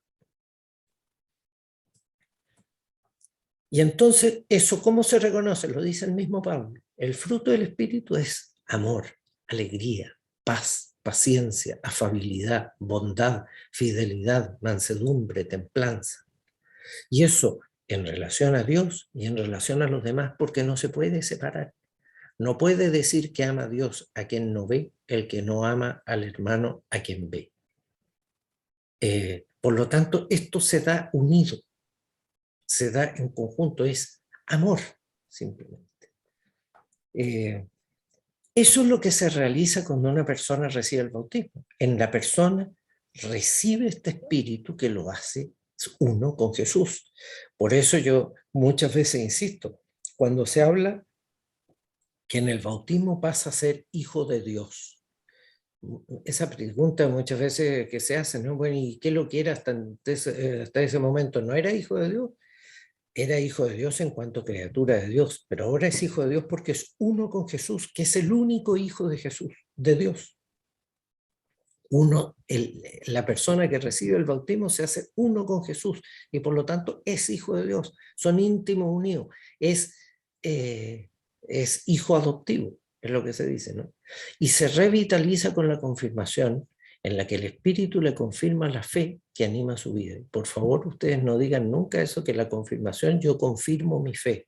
Y entonces, ¿eso cómo se reconoce? Lo dice el mismo Pablo. El fruto del Espíritu es amor, alegría, paz, paciencia, afabilidad, bondad, fidelidad, mansedumbre, templanza. Y eso en relación a Dios y en relación a los demás, porque no se puede separar. No puede decir que ama a Dios a quien no ve, el que no ama al hermano a quien ve. Por lo tanto, esto se da unido, se da en conjunto, es amor, simplemente. Eso es lo que se realiza cuando una persona recibe el bautismo. En la persona recibe este espíritu que lo hace uno con Jesús. Por eso yo muchas veces insisto, cuando se habla que en el bautismo pasa a ser hijo de Dios. Esa pregunta muchas veces que se hace, ¿no? Bueno, ¿y qué lo que era hasta ese momento? ¿No era hijo de Dios? Era hijo de Dios en cuanto criatura de Dios, pero ahora es hijo de Dios porque es uno con Jesús, que es el único hijo de Jesús, de Dios. La persona que recibe el bautismo se hace uno con Jesús y por lo tanto es hijo de Dios, son íntimos unidos, es hijo adoptivo, es lo que se dice, ¿no? Y se revitaliza con la confirmación en la que el Espíritu le confirma la fe que anima su vida. Por favor, ustedes no digan nunca eso, que la confirmación yo confirmo mi fe,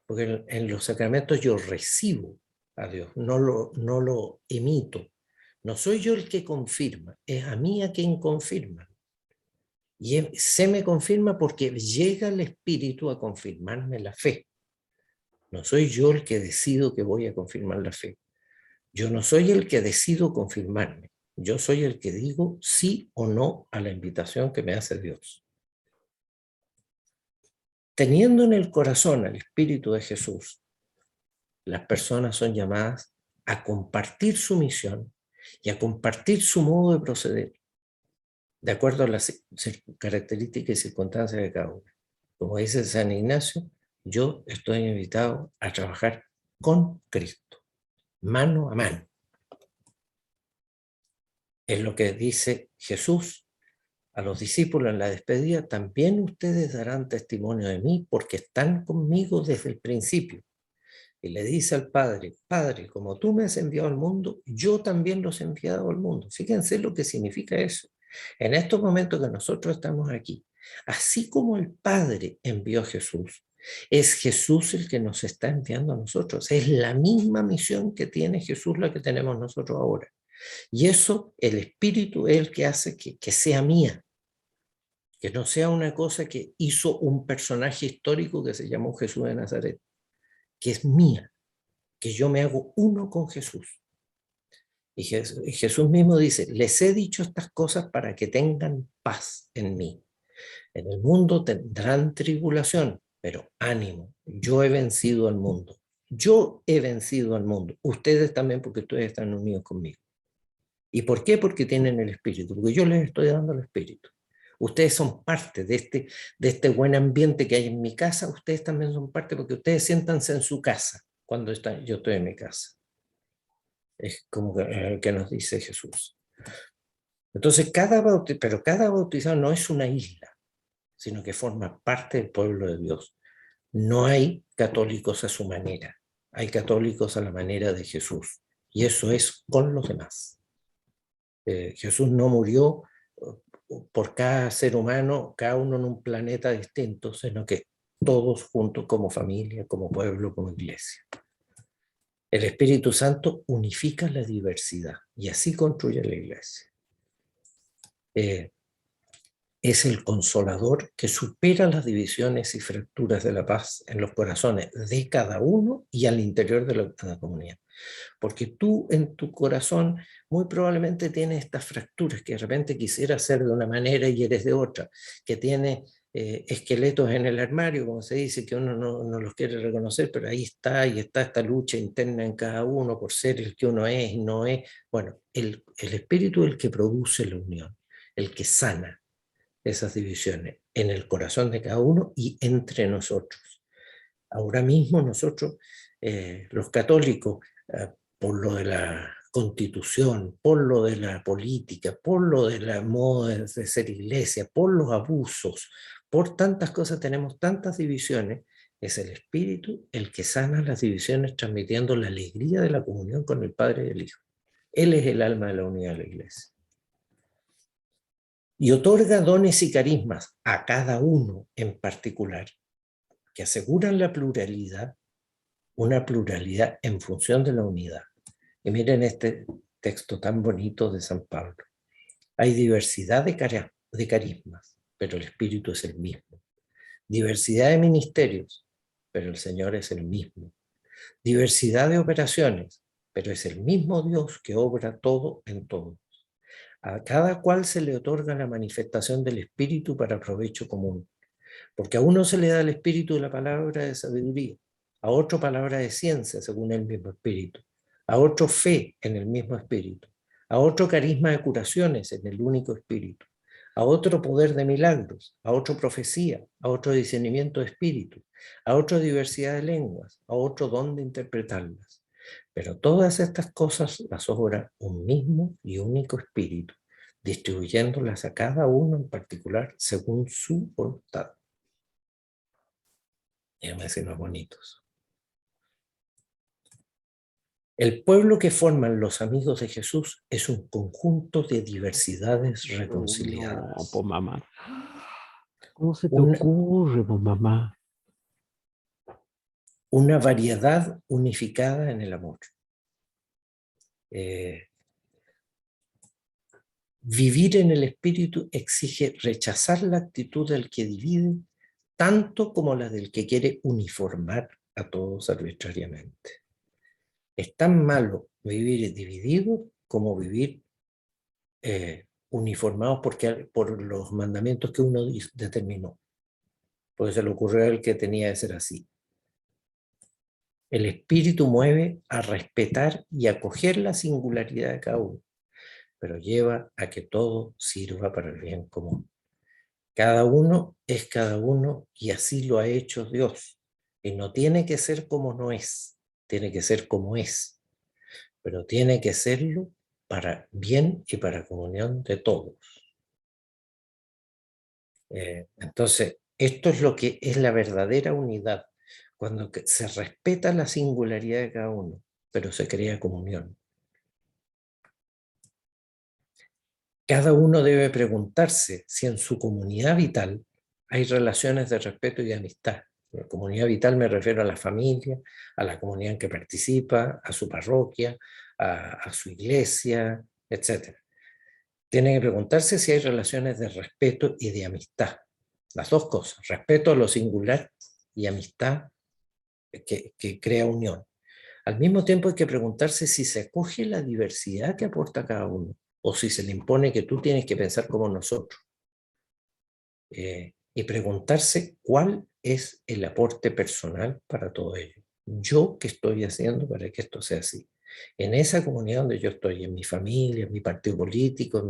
porque en los sacramentos yo recibo a Dios, no lo emito. No soy yo el que confirma, es a mí a quien confirma. Y se me confirma porque llega el Espíritu a confirmarme la fe. No soy yo el que decido que voy a confirmar la fe. Yo no soy el que decido confirmarme. Yo soy el que digo sí o no a la invitación que me hace Dios. Teniendo en el corazón al Espíritu de Jesús, las personas son llamadas a compartir su misión y a compartir su modo de proceder, de acuerdo a las características y circunstancias de cada uno. Como dice San Ignacio, yo estoy invitado a trabajar con Cristo, mano a mano. Es lo que dice Jesús a los discípulos en la despedida, también ustedes darán testimonio de mí porque están conmigo desde el principio. Y le dice al Padre, Padre, como tú me has enviado al mundo, yo también los he enviado al mundo. Fíjense lo que significa eso. En estos momentos que nosotros estamos aquí, así como el Padre envió a Jesús, es Jesús el que nos está enviando a nosotros. Es la misma misión que tiene Jesús la que tenemos nosotros ahora. Y eso, el Espíritu es el que hace que sea mía. Que no sea una cosa que hizo un personaje histórico que se llamó Jesús de Nazaret. Que es mía, que yo me hago uno con Jesús. Y Jesús mismo dice, les he dicho estas cosas para que tengan paz en mí. En el mundo tendrán tribulación, pero ánimo, yo he vencido al mundo. Yo he vencido al mundo. Ustedes también, porque ustedes están unidos conmigo. ¿Y por qué? Porque tienen el Espíritu, porque yo les estoy dando el Espíritu. Ustedes son parte de este buen ambiente que hay en mi casa, ustedes también son parte porque ustedes siéntanse en su casa cuando yo estoy en mi casa. Es como que nos dice Jesús. Entonces, pero cada bautizado no es una isla, sino que forma parte del pueblo de Dios. No hay católicos a su manera, hay católicos a la manera de Jesús, y eso es con los demás. Jesús no murió por cada ser humano, cada uno en un planeta distinto, sino que todos juntos como familia, como pueblo, como iglesia. El Espíritu Santo unifica la diversidad y así construye la iglesia. Es el consolador que supera las divisiones y fracturas de la paz en los corazones de cada uno y al interior de la comunidad. Porque tú en tu corazón muy probablemente tienes estas fracturas que de repente quisieras ser de una manera y eres de otra, que tiene esqueletos en el armario, como se dice, que uno no los quiere reconocer, pero ahí está, y está esta lucha interna en cada uno por ser el que uno es y no es. Bueno, el Espíritu es el que produce la unión, el que sana esas divisiones en el corazón de cada uno y entre nosotros. Ahora mismo nosotros, los católicos, por lo de la Constitución, por lo de la política, por lo de la moda de ser iglesia, por los abusos, por tantas cosas, tenemos tantas divisiones. Es el Espíritu el que sana las divisiones, transmitiendo la alegría de la comunión con el Padre y el Hijo. Él es el alma de la unidad de la iglesia. Y otorga dones y carismas a cada uno en particular, que aseguran la pluralidad, una pluralidad en función de la unidad. Y miren este texto tan bonito de San Pablo. Hay diversidad de carismas, pero el Espíritu es el mismo. Diversidad de ministerios, pero el Señor es el mismo. Diversidad de operaciones, pero es el mismo Dios que obra todo en todo. A cada cual se le otorga la manifestación del Espíritu para provecho común. Porque a uno se le da el Espíritu de la palabra de sabiduría, a otro palabra de ciencia según el mismo Espíritu, a otro fe en el mismo Espíritu, a otro carisma de curaciones en el único Espíritu, a otro poder de milagros, a otro profecía, a otro discernimiento de espíritu, a otra diversidad de lenguas, a otro don de interpretarlas. Pero todas estas cosas las obra un mismo y único Espíritu, distribuyéndolas a cada uno en particular según su voluntad. Déjame decir más bonitos. El pueblo que forman los amigos de Jesús es un conjunto de diversidades reconciliadas. No, pues mamá. ¿Cómo se te ocurre, pues mamá? Una variedad unificada en el amor. Vivir en el espíritu exige rechazar la actitud del que divide, tanto como la del que quiere uniformar a todos arbitrariamente. Es tan malo vivir dividido como vivir uniformados por los mandamientos que uno determinó. Porque se le ocurrió a él que tenía que ser así. El espíritu mueve a respetar y acoger la singularidad de cada uno, pero lleva a que todo sirva para el bien común. Cada uno es cada uno y así lo ha hecho Dios. Y no tiene que ser como no es, tiene que ser como es, pero tiene que serlo para bien y para comunión de todos. Entonces, esto es lo que es la verdadera unidad, cuando se respeta la singularidad de cada uno, pero se crea comunión. Cada uno debe preguntarse si en su comunidad vital hay relaciones de respeto y de amistad. En comunidad vital me refiero a la familia, a la comunidad en que participa, a su parroquia, a su iglesia, etc. Tiene que preguntarse si hay relaciones de respeto y de amistad. Las dos cosas, respeto a lo singular y amistad que crea unión. Al mismo tiempo hay que preguntarse si se acoge la diversidad que aporta cada uno, o si se le impone que tú tienes que pensar como nosotros. Y preguntarse cuál es el aporte personal para todo ello. ¿Yo qué estoy haciendo para que esto sea así? En esa comunidad donde yo estoy, en mi familia, en mi partido político,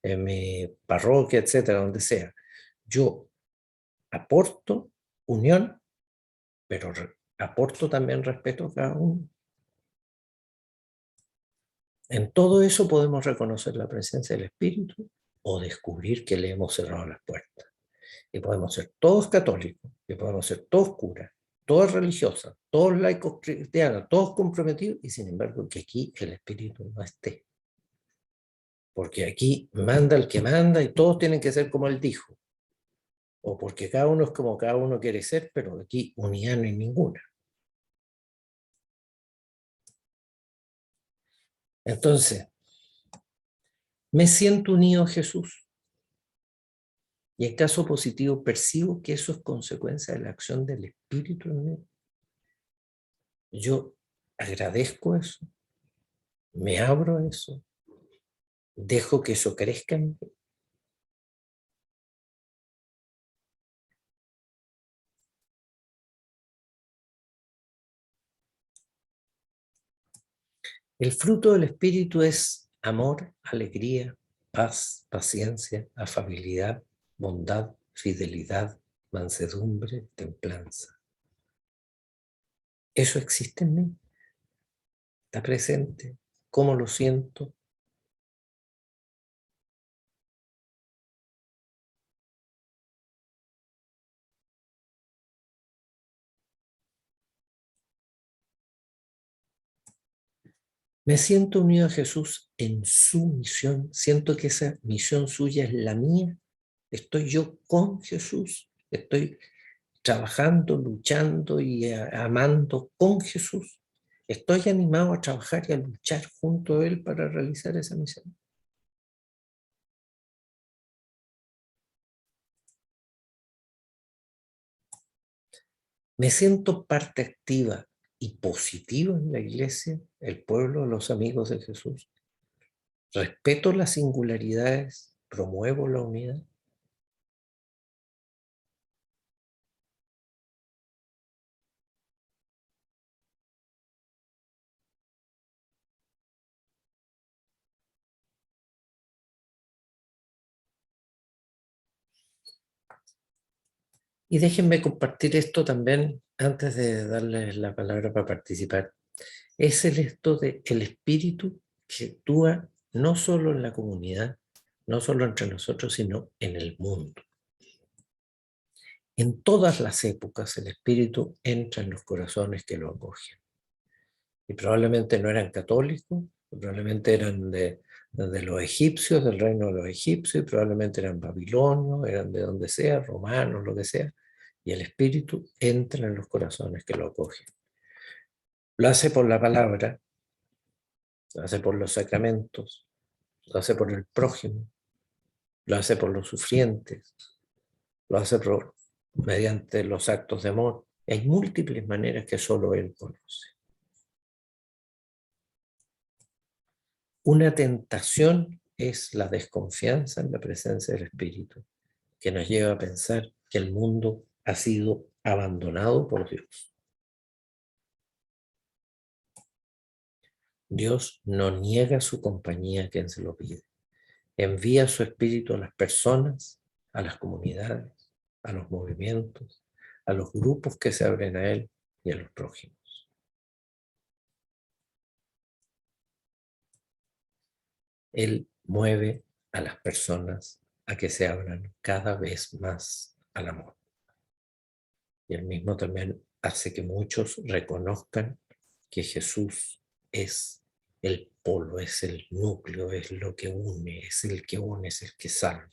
en mi parroquia, etcétera, donde sea, yo aporto unión, pero aporto también respeto a cada uno. En todo eso podemos reconocer la presencia del Espíritu o descubrir que le hemos cerrado las puertas. Y podemos ser todos católicos, y podemos ser todos curas, todos religiosas, todos laicos cristianos, todos comprometidos, y sin embargo que aquí el Espíritu no esté. Porque aquí manda el que manda y todos tienen que ser como él dijo. O porque cada uno es como cada uno quiere ser, pero aquí unidad no hay ninguna. Entonces, me siento unido a Jesús. Y en caso positivo percibo que eso es consecuencia de la acción del Espíritu en mí. Yo agradezco eso, me abro a eso, dejo que eso crezca en mí. El fruto del Espíritu es amor, alegría, paz, paciencia, afabilidad, bondad, fidelidad, mansedumbre, templanza. Eso existe en mí, está presente. ¿Cómo lo siento? Me siento unido a Jesús en su misión. Siento que esa misión suya es la mía. Estoy yo con Jesús. Estoy trabajando, luchando y amando con Jesús. Estoy animado a trabajar y a luchar junto a Él para realizar esa misión. Me siento parte activa y positiva en la iglesia, el pueblo, los amigos de Jesús. Respeto las singularidades, promuevo la unidad. Y déjenme compartir esto también antes de darles la palabra para participar. Es esto de el espíritu que actúa no solo en la comunidad, no solo entre nosotros, sino en el mundo. En todas las épocas el espíritu entra en los corazones que lo acogen. Y probablemente no eran católicos, probablemente eran de los egipcios, del reino de los egipcios, y probablemente eran babilonios, eran de donde sea, romanos, lo que sea. Y el espíritu entra en los corazones que lo acogen. Lo hace por la palabra, lo hace por los sacramentos, lo hace por el prójimo, lo hace por los sufrientes, lo hace mediante los actos de amor. Hay múltiples maneras que solo Él conoce. Una tentación es la desconfianza en la presencia del Espíritu, que nos lleva a pensar que el mundo ha sido abandonado por Dios. Dios no niega su compañía a quien se lo pide. Envía su Espíritu a las personas, a las comunidades, a los movimientos, a los grupos que se abren a Él y a los prójimos. Él mueve a las personas a que se abran cada vez más al amor. Y Él mismo también hace que muchos reconozcan que Jesús es el polo, es el núcleo, es lo que une, es el que salva.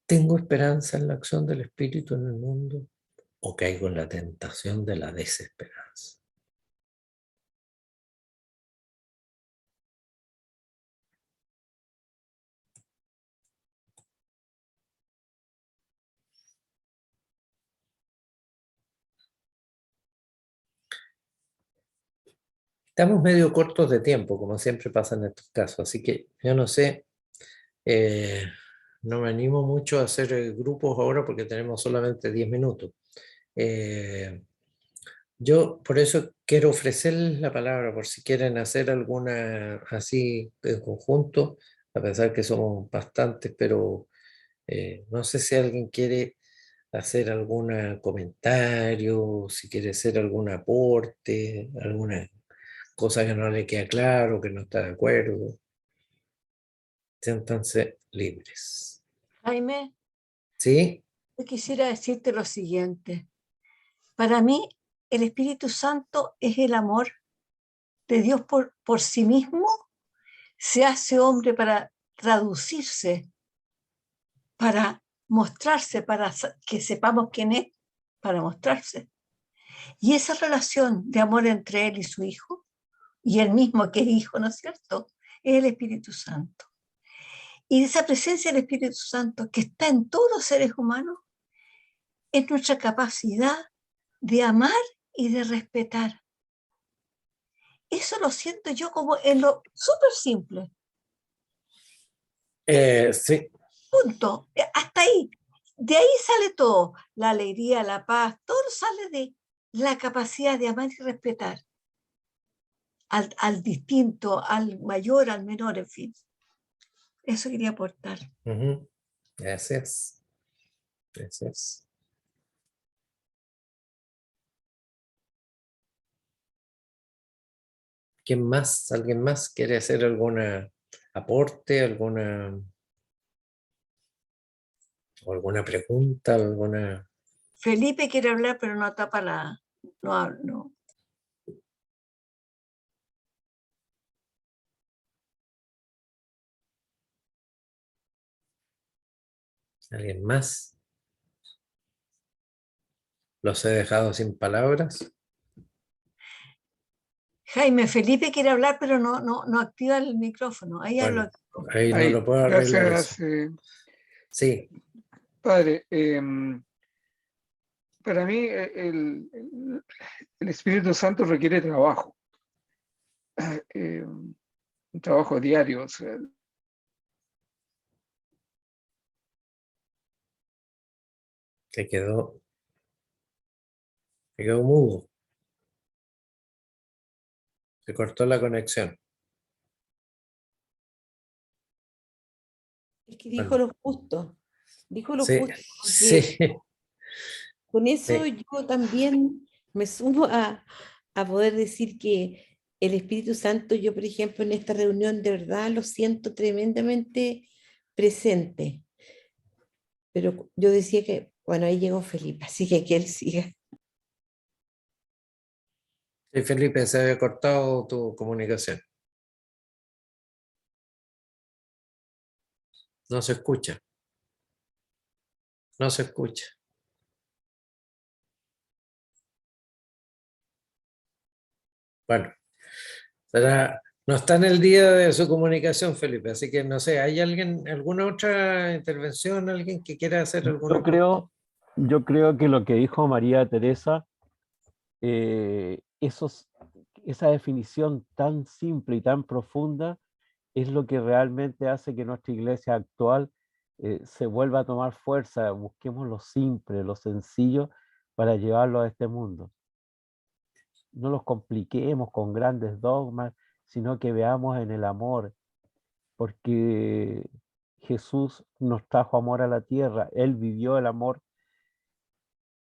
¿Tengo esperanza en la acción del Espíritu en el mundo o caigo en la tentación de la desesperanza? Estamos medio cortos de tiempo, como siempre pasa en estos casos, así que yo no sé, no me animo mucho a hacer grupos ahora porque tenemos solamente 10 minutos. Yo por eso quiero ofrecerles la palabra por si quieren hacer alguna así en conjunto, a pesar que somos bastantes, pero no sé si alguien quiere hacer algún comentario, si quiere hacer algún aporte, alguna cosas que no le queda claro, que no está de acuerdo. Siéntanse libres. Jaime, ¿Sí? yo quisiera decirte lo siguiente. Para mí, el Espíritu Santo es el amor de Dios por sí mismo. Se hace hombre para traducirse, para mostrarse, para que sepamos quién es, para mostrarse. Y esa relación de amor entre él y su hijo, y él mismo que es hijo, ¿no es cierto?, es el Espíritu Santo. Y esa presencia del Espíritu Santo que está en todos los seres humanos es nuestra capacidad de amar y de respetar. Eso lo siento yo como en lo súper simple. Sí. Punto. Hasta ahí. De ahí sale todo. La alegría, la paz, todo sale de la capacidad de amar y respetar al distinto, al mayor, al menor, en fin. Eso quería aportar. Gracias. Gracias. ¿Quién más? ¿Alguien más quiere hacer algún aporte, alguna pregunta, alguna? Felipe quiere hablar, pero no tapa la... No. ¿Alguien más? ¿Los he dejado sin palabras? Jaime, Felipe quiere hablar, pero no activa el micrófono. Ahí Bueno, lo... ahí no lo puedo arreglar. Gracias, Sí. Padre. Para mí el Espíritu Santo requiere trabajo, un trabajo diario. O sea, Se quedó mudo. Se cortó la conexión. Es que dijo lo justo. Dijo lo justo. Sí. Con eso Sí. yo también me sumo a poder decir que el Espíritu Santo, yo por ejemplo en esta reunión de verdad lo siento tremendamente presente. Pero yo decía que, bueno, ahí llegó Felipe, así que él siga. Sí, Felipe, se había cortado tu comunicación. No se escucha. No se escucha. Bueno, no está en el día de su comunicación, Felipe, así que no sé, ¿hay alguna otra intervención, alguien que quiera hacer alguna? Yo creo que lo que dijo María Teresa, esa definición tan simple y tan profunda es lo que realmente hace que nuestra iglesia actual se vuelva a tomar fuerza. Busquemos lo simple, lo sencillo para llevarlo a este mundo. No los compliquemos con grandes dogmas, sino que veamos en el amor, porque Jesús nos trajo amor a la tierra, Él vivió el amor,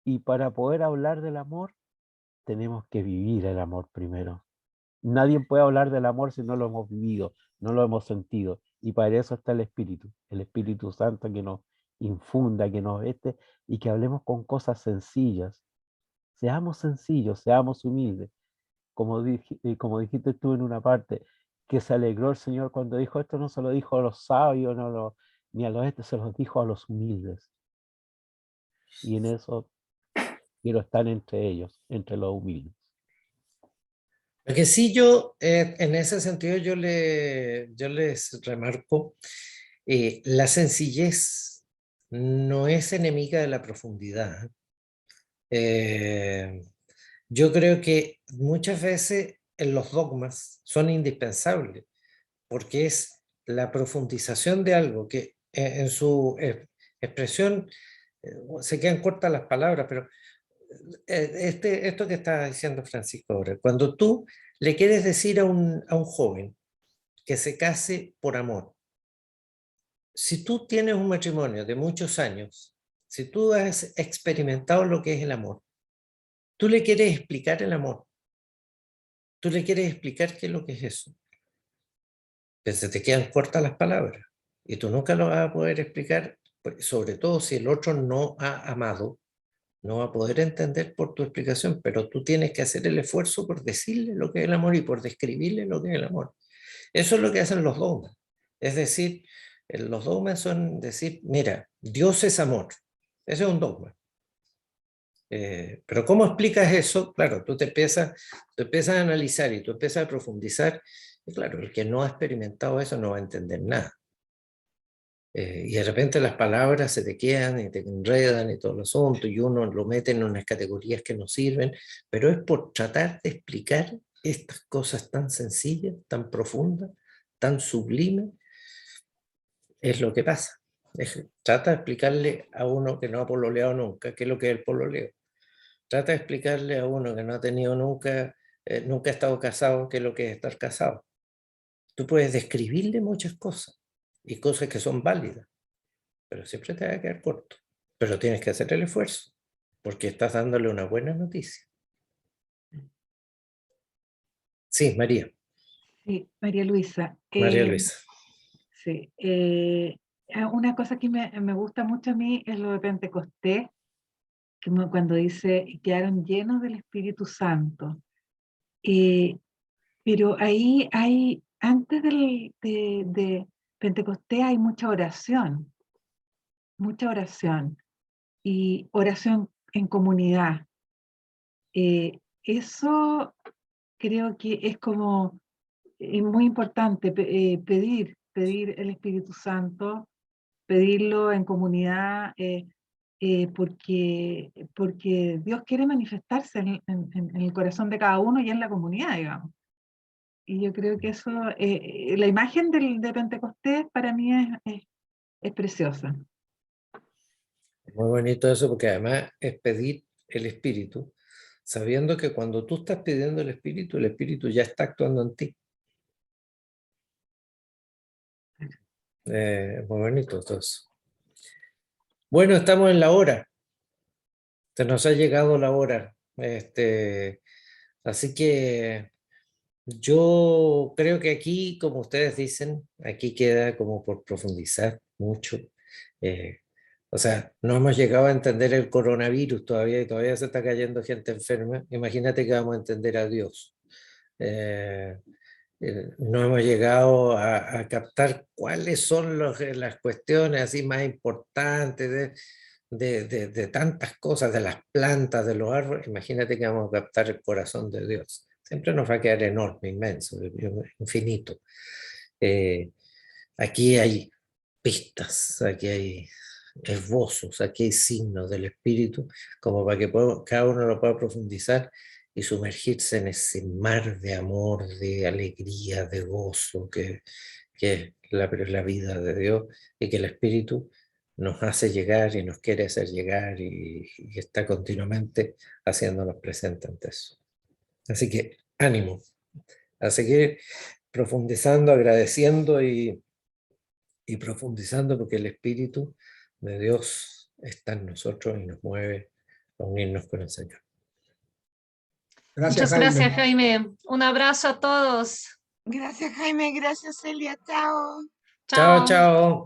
y para poder hablar del amor, tenemos que vivir el amor primero. Nadie puede hablar del amor si no lo hemos vivido, no lo hemos sentido, y para eso está el Espíritu Santo que nos infunda, que nos veste, y que hablemos con cosas sencillas. Seamos sencillos, seamos humildes. Como dijiste tú en una parte, que se alegró el Señor cuando dijo esto, no se lo dijo a los sabios, ni a los se los dijo a los humildes. Y en eso quiero estar entre ellos, entre los humildes. Lo que sí yo, en ese sentido, yo les remarco, la sencillez no es enemiga de la profundidad. Yo creo que muchas veces los dogmas son indispensables, porque es la profundización de algo que en su expresión se quedan cortas las palabras, pero esto que está diciendo Francisco ahora, cuando tú le quieres decir a un joven que se case por amor, si tú tienes un matrimonio de muchos años, si tú has experimentado lo que es el amor, tú le quieres explicar el amor, tú le quieres explicar qué es lo que es eso. Pero se te quedan cortas las palabras y tú nunca lo vas a poder explicar, sobre todo si el otro no ha amado, no va a poder entender por tu explicación, pero tú tienes que hacer el esfuerzo por decirle lo que es el amor y por describirle lo que es el amor. Eso es lo que hacen los dogmas. Es decir, los dogmas son decir, mira, Dios es amor. Ese es un dogma. Pero ¿cómo explicas eso? Claro, tú empiezas a analizar y tú empiezas a profundizar. Y claro, el que no ha experimentado eso no va a entender nada. Y de repente las palabras se te quedan y te enredan y todo el asunto, y uno lo mete en unas categorías que no sirven, pero es por tratar de explicar estas cosas tan sencillas, tan profundas, tan sublimes, es lo que pasa. Trata de explicarle a uno que no ha pololeado nunca qué es lo que es el pololeo. Trata de explicarle a uno que no ha tenido nunca ha estado casado qué es lo que es estar casado. Tú puedes describirle muchas cosas y cosas que son válidas, pero siempre te va a quedar corto. Pero tienes que hacer el esfuerzo, porque estás dándole una buena noticia. Sí, María. Sí, María Luisa. María Luisa. Sí. Una cosa que me gusta mucho a mí es lo de Pentecostés, que cuando dice, quedaron llenos del Espíritu Santo. Pero ahí hay, antes de Pentecostés hay mucha oración y oración en comunidad. Eso creo que es como muy importante, pedir el Espíritu Santo, pedirlo en comunidad, porque Dios quiere manifestarse en el corazón de cada uno y en la comunidad, digamos. Y yo creo que eso, la imagen de Pentecostés para mí es preciosa. Muy bonito eso, porque además es pedir el Espíritu, sabiendo que cuando tú estás pidiendo el Espíritu ya está actuando en ti. Muy bonito todo eso. Bueno, estamos en la hora. Se nos ha llegado la hora. Así que yo creo que aquí, como ustedes dicen, aquí queda como por profundizar mucho. O sea, no hemos llegado a entender el coronavirus todavía y todavía se está cayendo gente enferma. Imagínate que vamos a entender a Dios. No hemos llegado a captar cuáles son las cuestiones así más importantes de tantas cosas, de las plantas, de los árboles. Imagínate que vamos a captar el corazón de Dios. Siempre nos va a quedar enorme, inmenso, infinito. Aquí hay pistas, aquí hay esbozos, aquí hay signos del Espíritu, como para que cada uno lo pueda profundizar y sumergirse en ese mar de amor, de alegría, de gozo, que es la vida de Dios, y que el Espíritu nos hace llegar y nos quiere hacer llegar y está continuamente haciéndonos presentes ante eso. Así que ánimo a seguir profundizando, agradeciendo y profundizando, porque el Espíritu de Dios está en nosotros y nos mueve a unirnos con el Señor. Muchas gracias, Jaime. Un abrazo a todos. Gracias, Jaime. Gracias, Celia. Chao. Chao, chao.